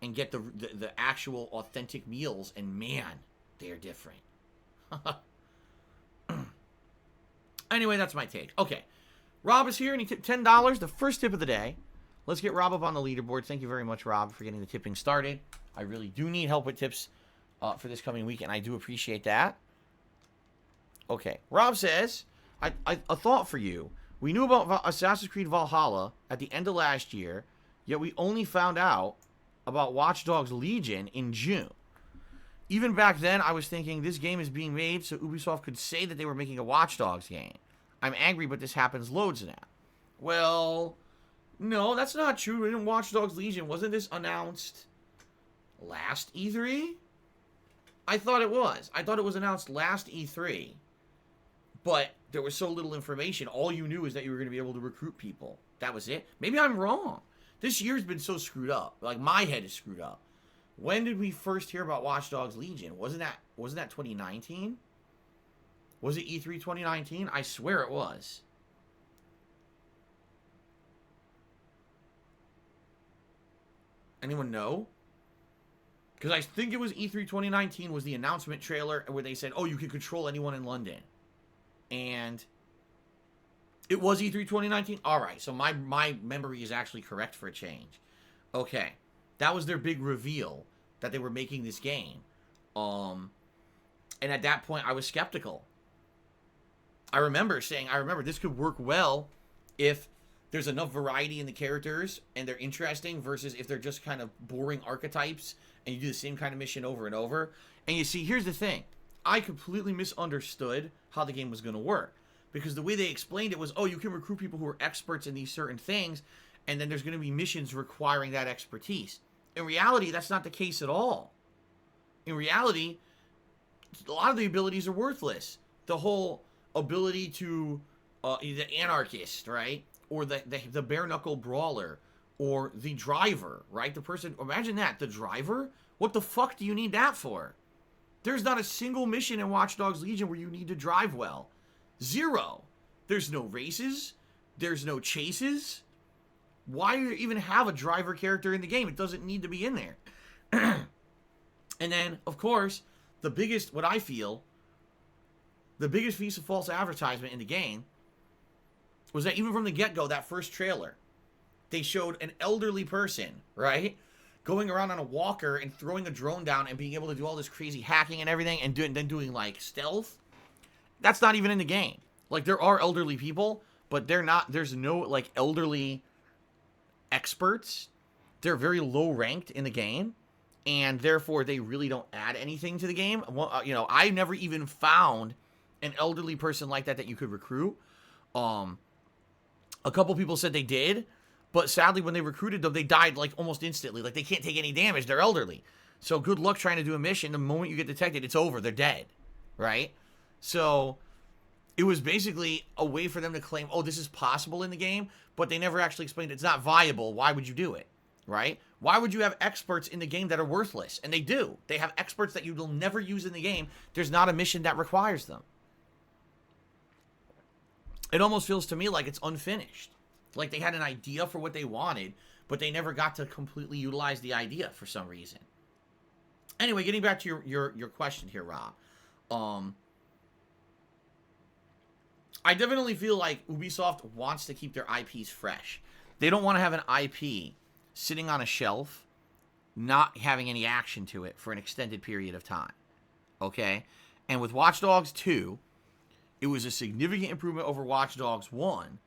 and get the actual authentic meals, and man, they're different. Anyway, that's my take. Okay, Rob is here, and he tipped $10, the first tip of the day. Let's get Rob up on the leaderboard. Thank you very much, Rob, for getting the tipping started. I really do need help with tips for this coming week, and I do appreciate that. Okay, Rob says, a thought for you. We knew about Assassin's Creed Valhalla at the end of last year, yet we only found out about Watch Dogs Legion in June. Even back then, I was thinking this game is being made so Ubisoft could say that they were making a Watch Dogs game. I'm angry, but this happens loads now. Well, no, that's not true. In Watch Dogs Legion, wasn't this announced last E3? I thought it was. I thought it was announced last E3. But there was so little information. All you knew is that you were going to be able to recruit people. That was it. Maybe I'm wrong. This year's been so screwed up. Like, my head is screwed up. When did we first hear about Watch Dogs Legion? Wasn't that 2019? Was it E3 2019? I swear it was. Anyone know? Because I think it was E3 2019 was the announcement trailer where they said, oh, you can control anyone in London. And it was E3 2019? Alright, so my memory is actually correct for a change. Okay. That was their big reveal that they were making this game. And at that point, I was skeptical. I remember this could work well if there's enough variety in the characters and they're interesting versus if they're just kind of boring archetypes and you do the same kind of mission over and over. And you see, here's the thing. I completely misunderstood how the game was going to work. Because the way they explained it was, oh, you can recruit people who are experts in these certain things, and then there's going to be missions requiring that expertise. In reality, that's not the case at all. In reality, a lot of the abilities are worthless. The whole ability to, the anarchist, right? Or the bare-knuckle brawler, or the driver, right? The person, imagine that, the driver? What the fuck do you need that for? There's not a single mission in Watch Dogs Legion where you need to drive well. Zero. There's no races. There's no chases. Why do you even have a driver character in the game? It doesn't need to be in there. And then, of course, the biggest piece of false advertisement in the game was that even from the get-go, that first trailer, they showed an elderly person, right? Going around on a walker and throwing a drone down and being able to do all this crazy hacking and everything and then doing, like, stealth. That's not even in the game. Like, there are elderly people, but there's no, like, elderly experts. They're very low ranked in the game, and therefore they really don't add anything to the game. Well, you know, I never even found an elderly person like that you could recruit. A couple people said they did, but sadly when they recruited them, they died, like, almost instantly. Like, they can't take any damage. They're elderly. So good luck trying to do a mission. The moment you get detected, it's over. They're dead, right? So it was basically a way for them to claim, oh, this is possible in the game, but they never actually explained it's not viable. Why would you do it, right? Why would you have experts in the game that are worthless? And they do. They have experts that you will never use in the game. There's not a mission that requires them. It almost feels to me like it's unfinished. Like they had an idea for what they wanted, but they never got to completely utilize the idea for some reason. Anyway, getting back to your question here, Rob. I definitely feel like Ubisoft wants to keep their IPs fresh. They don't want to have an IP sitting on a shelf, not having any action to it for an extended period of time. Okay? And with Watch Dogs 2, it was a significant improvement over Watch Dogs 1,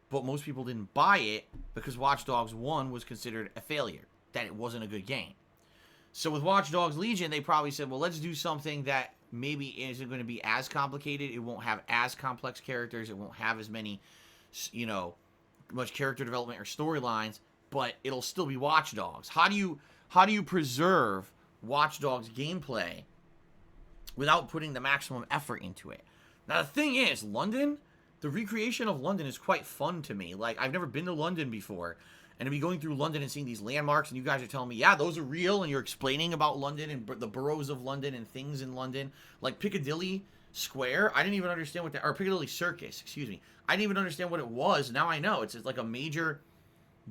but most people didn't buy it because Watch Dogs 1 was considered a failure, that it wasn't a good game. So with Watch Dogs Legion, they probably said, well, let's do something that maybe isn't going to be as complicated. It won't have as complex characters. It won't have as many, much character development or storylines, but it'll still be Watch Dogs. How do you preserve Watch Dogs gameplay without putting the maximum effort into it? Now, the thing is, London, the recreation of London is quite fun to me. Like, I've never been to London before, and to be going through London and seeing these landmarks, and you guys are telling me, yeah, those are real, and you're explaining about London and the boroughs of London and things in London. Like Piccadilly Square, I didn't even understand what that, or Piccadilly Circus, excuse me. I didn't even understand what it was. Now I know. It's like a major,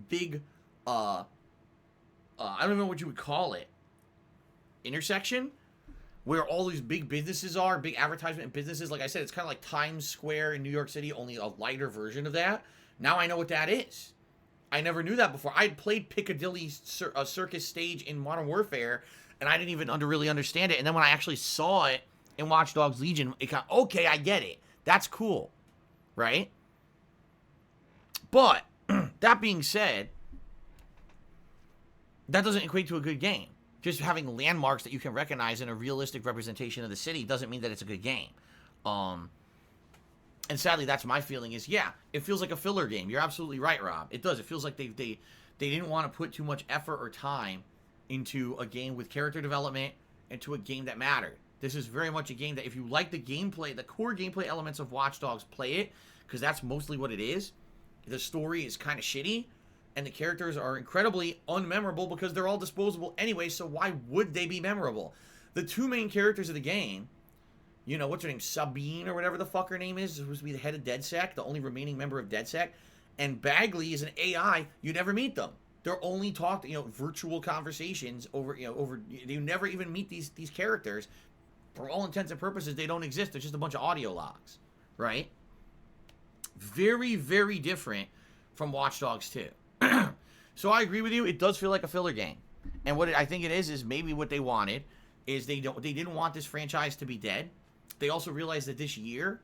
big, I don't even know what you would call it, intersection, where all these big businesses are, big advertisement businesses. Like I said, it's kind of like Times Square in New York City, only a lighter version of that. Now I know what that is. I never knew that before. I had played Piccadilly Circus stage in Modern Warfare, and I didn't even really understand it. And then when I actually saw it in Watch Dogs Legion, it kind of, okay, I get it. That's cool, right? But, that being said, that doesn't equate to a good game. Just having landmarks that you can recognize in a realistic representation of the city doesn't mean that it's a good game. And sadly, that's my feeling is, yeah, it feels like a filler game. You're absolutely right, Rob. It does. It feels like they didn't want to put too much effort or time into a game with character development and to a game that mattered. This is very much a game that if you like the gameplay, the core gameplay elements of Watch Dogs, play it, because that's mostly what it is. The story is kind of shitty, and the characters are incredibly unmemorable because they're all disposable anyway, so why would they be memorable? The two main characters of the game, what's her name, Sabine or whatever the fuck her name is supposed to be the head of DedSec, the only remaining member of DedSec, and Bagley is an AI. You never meet them. They're only virtual conversations over. You never even meet these characters. For all intents and purposes, they don't exist. They're just a bunch of audio logs, right? Very, very different from Watch Dogs 2. So I agree with you. It does feel like a filler game, and what I think it is maybe what they wanted is they didn't want this franchise to be dead. They also realized that this year,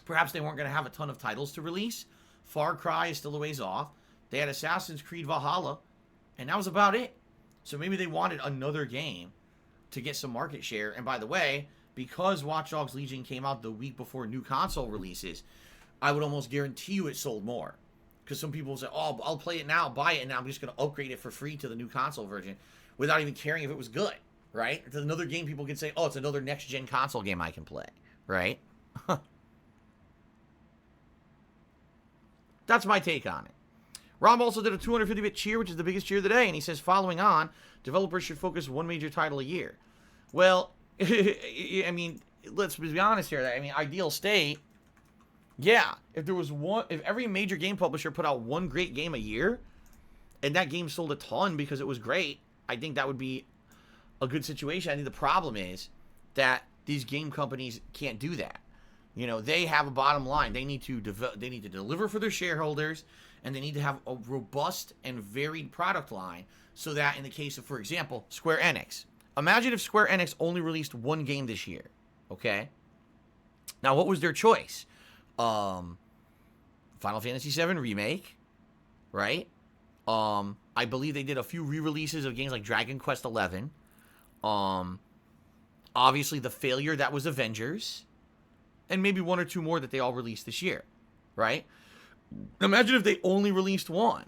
perhaps they weren't going to have a ton of titles to release. Far Cry is still a ways off. They had Assassin's Creed Valhalla, and that was about it. So maybe they wanted another game to get some market share. And by the way, because Watch Dogs Legion came out the week before new console releases, I would almost guarantee you it sold more. Because some people say, oh, I'll play it now, buy it, and now I'm just going to upgrade it for free to the new console version without even caring if it was good, right? It's another game people can say, oh, it's another next-gen console game I can play, right? That's my take on it. Rob also did a 250-bit cheer, which is the biggest cheer of the day, and he says, following on, developers should focus one major title a year. Well, I mean, let's be honest here. I mean, ideal state, yeah, if every major game publisher put out one great game a year, and that game sold a ton because it was great, I think that would be a good situation. I think the problem is that these game companies can't do that. They have a bottom line. They need to deliver for their shareholders, and they need to have a robust and varied product line so that in the case of, for example, Square Enix. Imagine if Square Enix only released one game this year, okay? Now, what was their choice? Final Fantasy VII Remake, right? I believe they did a few re-releases of games like Dragon Quest XI. Obviously, the failure that was Avengers. And maybe one or two more that they all released this year, right? Imagine if they only released one.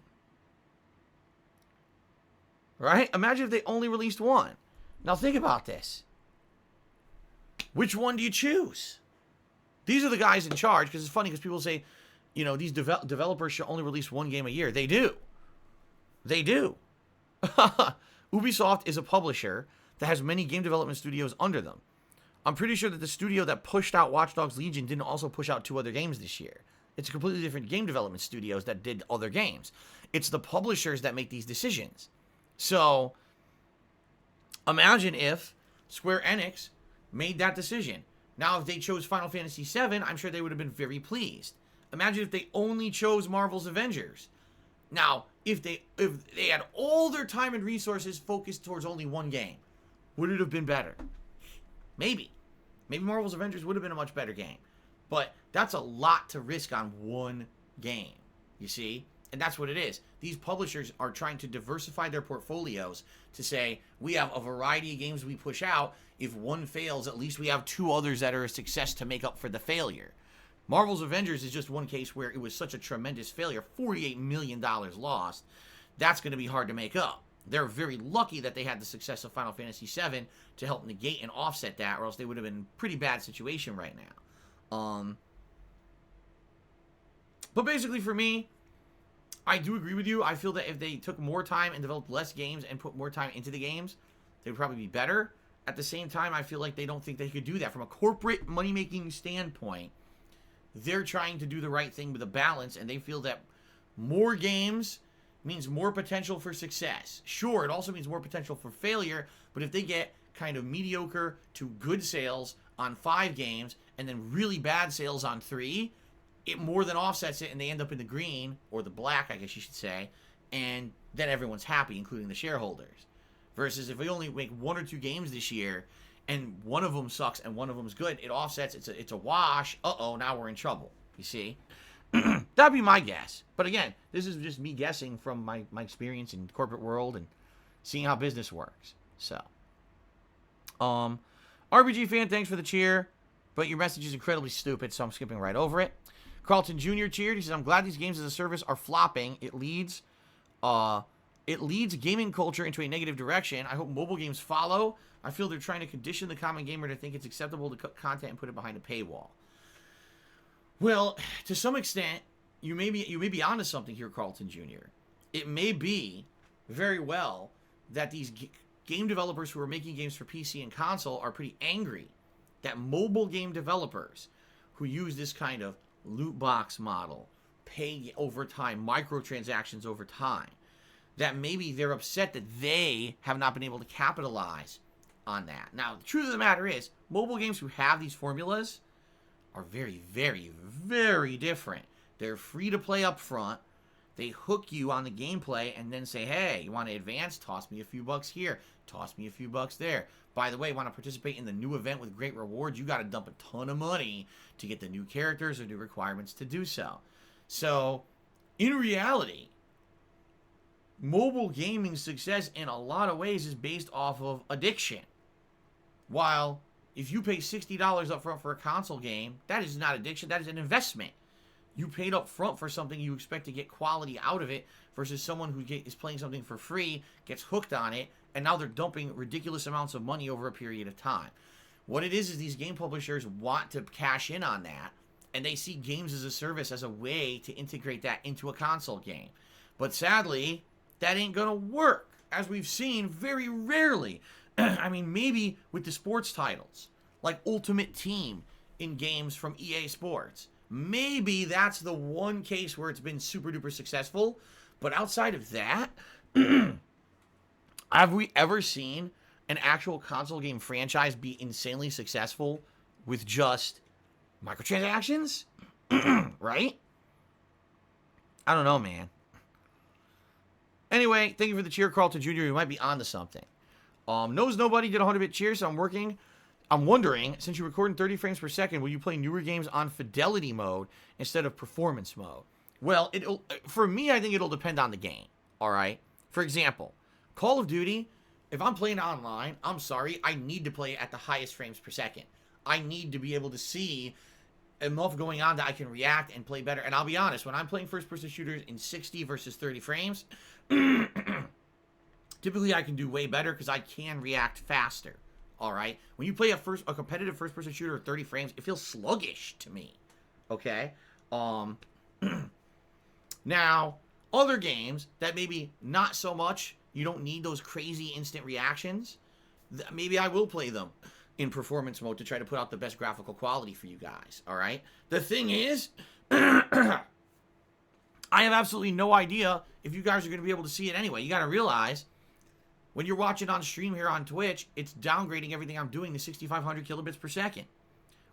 Right? Imagine if they only released one. Now think about this. Which one do you choose? These are the guys in charge, because it's funny because people say, these developers should only release one game a year. They do. They do. Ubisoft is a publisher that has many game development studios under them. I'm pretty sure that the studio that pushed out Watch Dogs Legion didn't also push out 2 other games this year. It's a completely different game development studios that did other games. It's the publishers that make these decisions. So, imagine if Square Enix made that decision. Now, if they chose Final Fantasy VII, I'm sure they would have been very pleased. Imagine if they only chose Marvel's Avengers. Now, if they had all their time and resources focused towards only one game, would it have been better? Maybe. Maybe Marvel's Avengers would have been a much better game. But that's a lot to risk on one game, you see? And that's what it is. These publishers are trying to diversify their portfolios to say, we have a variety of games we push out. If one fails, at least we have two others that are a success to make up for the failure. Marvel's Avengers is just one case where it was such a tremendous failure, $48 million lost. That's going to be hard to make up. They're very lucky that they had the success of Final Fantasy VII to help negate and offset that, or else they would have been in a pretty bad situation right now. But basically for me, I do agree with you. I feel that if they took more time and developed less games and put more time into the games, they would probably be better. At the same time, I feel like they don't think they could do that. From a corporate money-making standpoint, they're trying to do the right thing with a balance, and they feel that more games means more potential for success. Sure, it also means more potential for failure, but if they get kind of mediocre to good sales on 5 games and then really bad sales on 3, it more than offsets it, and they end up in the green, or the black, I guess you should say, and then everyone's happy, including the shareholders. Versus if we only make 1 or 2 games this year, and one of them sucks and one of them's good, it offsets, it's a wash, uh-oh, now we're in trouble, you see? That'd be my guess. But again, this is just me guessing from my experience in the corporate world and seeing how business works. So, RBG fan, thanks for the cheer, but your message is incredibly stupid, so I'm skipping right over it. Carlton Jr. cheered. He says, I'm glad these games as a service are flopping. It leads gaming culture into a negative direction. I hope mobile games follow. I feel they're trying to condition the common gamer to think it's acceptable to cut content and put it behind a paywall. Well, to some extent, you may be onto something here, Carlton Jr. It may be very well that these game developers who are making games for PC and console are pretty angry that mobile game developers who use this kind of loot box model, pay over time, microtransactions over time, that maybe they're upset that they have not been able to capitalize on that. Now, the truth of the matter is, mobile games who have these formulas are very, very, very different. They're free to play up front. They hook you on the gameplay and then say, hey, you want to advance? Toss me a few bucks here. Toss me a few bucks there. By the way, want to participate in the new event with great rewards? You got to dump a ton of money to get the new characters or new requirements to do so. So, in reality, mobile gaming success in a lot of ways is based off of addiction. While if you pay $60 up front for a console game, that is not addiction, that is an investment. You paid up front for something, you expect to get quality out of it, versus someone who is playing something for free, gets hooked on it, and now they're dumping ridiculous amounts of money over a period of time. What it is these game publishers want to cash in on that, and they see games as a service as a way to integrate that into a console game. But sadly, that ain't gonna work, as we've seen very rarely. I mean, maybe with the sports titles, like Ultimate Team in games from EA Sports. Maybe that's the one case where it's been super duper successful. But outside of that, have we ever seen an actual console game franchise be insanely successful with just microtransactions? Right? I don't know, man. Anyway, thank you for the cheer, Carlton Jr. You might be onto something. Knows Nobody did a 100-bit cheer, so I'm wondering, since you record in 30 frames per second, will you play newer games on fidelity mode instead of performance mode? Well, for me, I think it'll depend on the game, all right? For example, Call of Duty, if I'm playing online, I'm sorry, I need to play at the highest frames per second. I need to be able to see enough going on that I can react and play better. And I'll be honest, when I'm playing first-person shooters in 60 versus 30 frames, typically I can do way better because I can react faster. All right, when you play a competitive first-person shooter at 30 frames, it feels sluggish to me. Okay, now other games that maybe not so much. You don't need those crazy instant reactions. Maybe I will play them in performance mode to try to put out the best graphical quality for you guys. All right. The thing is, I have absolutely no idea if you guys are going to be able to see it anyway. You got to realize, when you're watching on stream here on Twitch, it's downgrading everything I'm doing to 6,500 kilobits per second.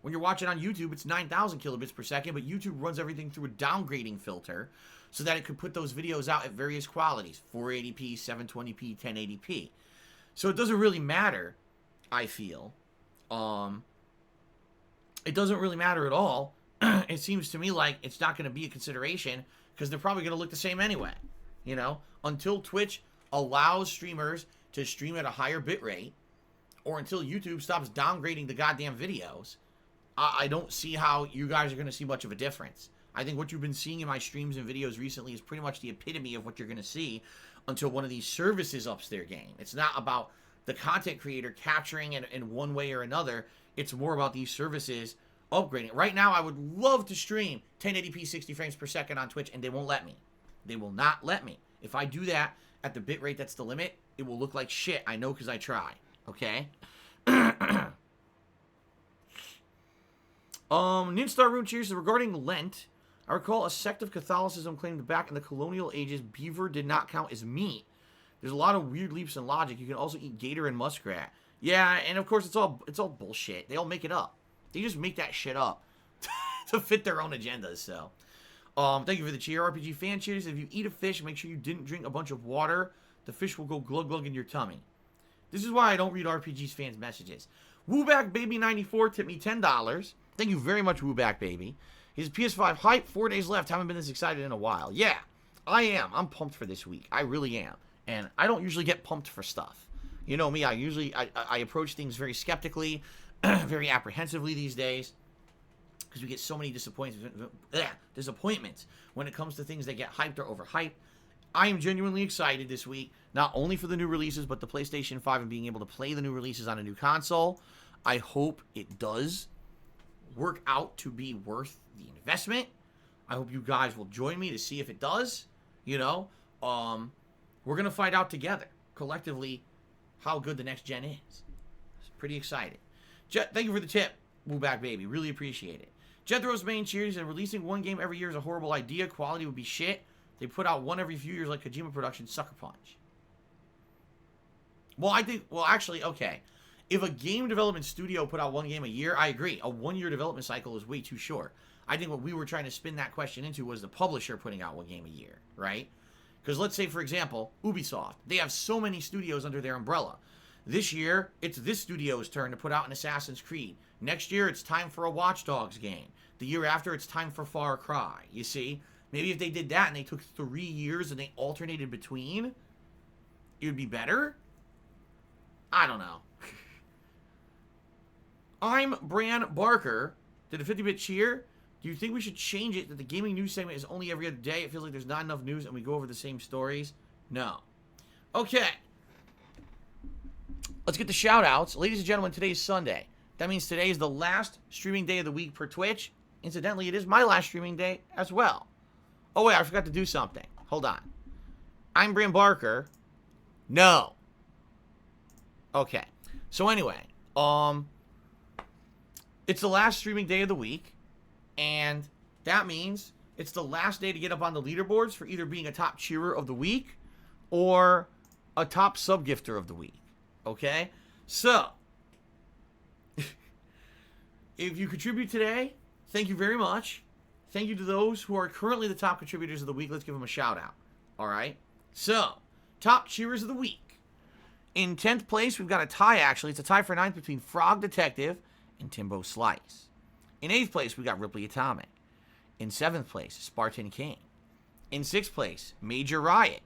When you're watching on YouTube, it's 9,000 kilobits per second, but YouTube runs everything through a downgrading filter so that it could put those videos out at various qualities, 480p, 720p, 1080p. So it doesn't really matter, I feel. It doesn't really matter at all. It seems to me like it's not going to be a consideration because they're probably going to look the same anyway. You know, until Twitch allows streamers to stream at a higher bit rate, or until YouTube stops downgrading the goddamn videos, I don't see how you guys are going to see much of a difference. I think what you've been seeing in my streams and videos recently is pretty much the epitome of what you're going to see until one of these services ups their game. It's not about the content creator capturing it in one way or another. It's more about these services upgrading. Right now, I would love to stream 1080p 60 frames per second on Twitch, and they won't let me. They will not let me. If I do that at the bit rate that's the limit, it will look like shit. I know because I try. Okay? Ninstar Rune Cheers regarding Lent. I recall a sect of Catholicism claimed back in the colonial ages beaver did not count as meat. There's a lot of weird leaps in logic. You can also eat gator and muskrat. Yeah, and of course it's all bullshit. They all make it up. They just make that shit up to fit their own agendas. So, thank you for the cheer, RPG fan cheers. If you eat a fish, make sure you didn't drink a bunch of water. The fish will go glug glug in your tummy. This is why I don't read RPG's fans' messages. Wooback Baby 94 tipped me $10. Thank you very much, Wooback Baby. His PS5 hype, 4 days left. Haven't been this excited in a while. Yeah, I am. I'm pumped for this week. I really am. And I don't usually get pumped for stuff. You know me, I approach things very skeptically, very apprehensively these days. Because we get so many disappointments when it comes to things that get hyped or overhyped. I am genuinely excited this week, not only for the new releases, but the PlayStation 5 and being able to play the new releases on a new console. I hope it does work out to be worth the investment. I hope you guys will join me to see if it does. You know, we're going to find out together, collectively, how good the next gen is. It's pretty excited. Jet, thank you for the tip, Wooback Baby. Really appreciate it. Jethro's main cheers and releasing one game every year is a horrible idea. Quality would be shit. They put out one every few years like Kojima Productions Sucker Punch. Well, actually, okay. If a game development studio put out one game a year, I agree. A 1-year development cycle is way too short. I think what we were trying to spin that question into was the publisher putting out one game a year, right? Because let's say, for example, Ubisoft. They have so many studios under their umbrella. This year, it's this studio's turn to put out an Assassin's Creed. Next year, it's time for a Watch Dogs game. The year after, it's time for Far Cry. You see? Maybe if they did that and they took 3 years and they alternated between, it would be better? I don't know. I'm Bran Barker. Did a 50-bit cheer? Do you think we should change it that the gaming news segment is only every other day? It feels like there's not enough news and we go over the same stories. No. Okay. Let's get the shout-outs. Ladies and gentlemen, today is Sunday. That means today is the last streaming day of the week per Twitch. Incidentally, it is my last streaming day as well. Oh, wait, I forgot to do something. Hold on. I'm Bran Barker. No. Okay. So anyway, it's the last streaming day of the week, and that means it's the last day to get up on the leaderboards for either being a top cheerer of the week or a top sub-gifter of the week. Okay? So, if you contribute today, thank you very much. Thank you to those who are currently the top contributors of the week. Let's give them a shout-out. All right? So, top cheerers of the week. In 10th place, we've got a tie, actually. It's a tie for 9th between Frog Detective and Timbo Slice. In 8th place, we got Ripley Atomic. In 7th place, Spartan King. In 6th place, Major Riot.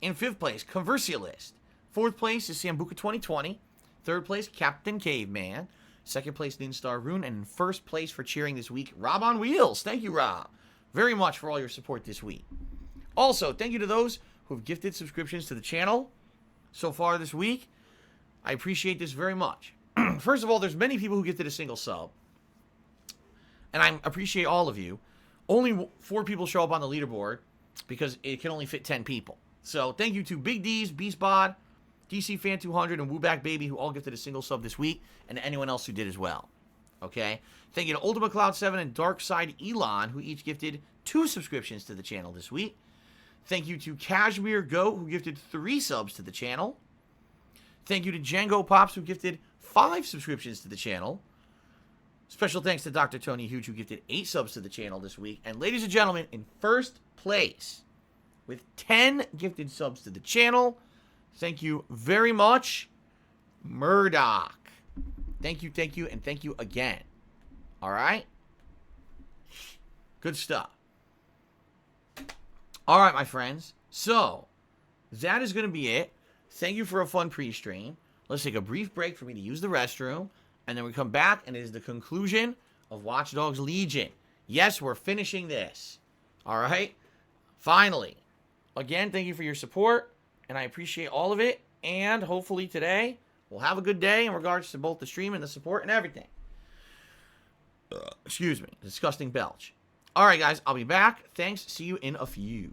In 5th place, Conversialist. 4th place is Sambuca 2020. 3rd place, Captain Caveman. 2nd place, Ninstar Rune. And in 1st place for cheering this week, Rob on Wheels. Thank you, Rob, very much for all your support this week. Also, thank you to those who have gifted subscriptions to the channel so far this week. I appreciate this very much. First of all, there's many people who gifted a single sub, and I appreciate all of you. Only 4 people show up on the leaderboard because it can only fit 10 people. So thank you to Big D's, Beastbod, DC Fan 200, and Wooback Baby, who all gifted a single sub this week, and to anyone else who did as well. Okay? Thank you to Ultima Cloud 7 and Darkside Elon, who each gifted 2 subscriptions to the channel this week. Thank you to Kashmir Goat, who gifted 3 subs to the channel. Thank you to Django Pops, who gifted 5 subscriptions to the channel. Special thanks to Dr. Tony Huge, who gifted 8 subs to the channel this week. And ladies and gentlemen, in first place, with 10 gifted subs to the channel, thank you very much, Murdoch. Thank you, and thank you again. All right? Good stuff. All right, my friends. So, that is going to be it. Thank you for a fun pre-stream. Let's take a brief break for me to use the restroom. And then we come back, and it is the conclusion of Watch Dogs Legion. Yes, we're finishing this. All right? Finally. Again, thank you for your support, and I appreciate all of it. And hopefully today, we'll have a good day in regards to both the stream and the support and everything. Excuse me. Disgusting belch. All right, guys. I'll be back. Thanks. See you in a few.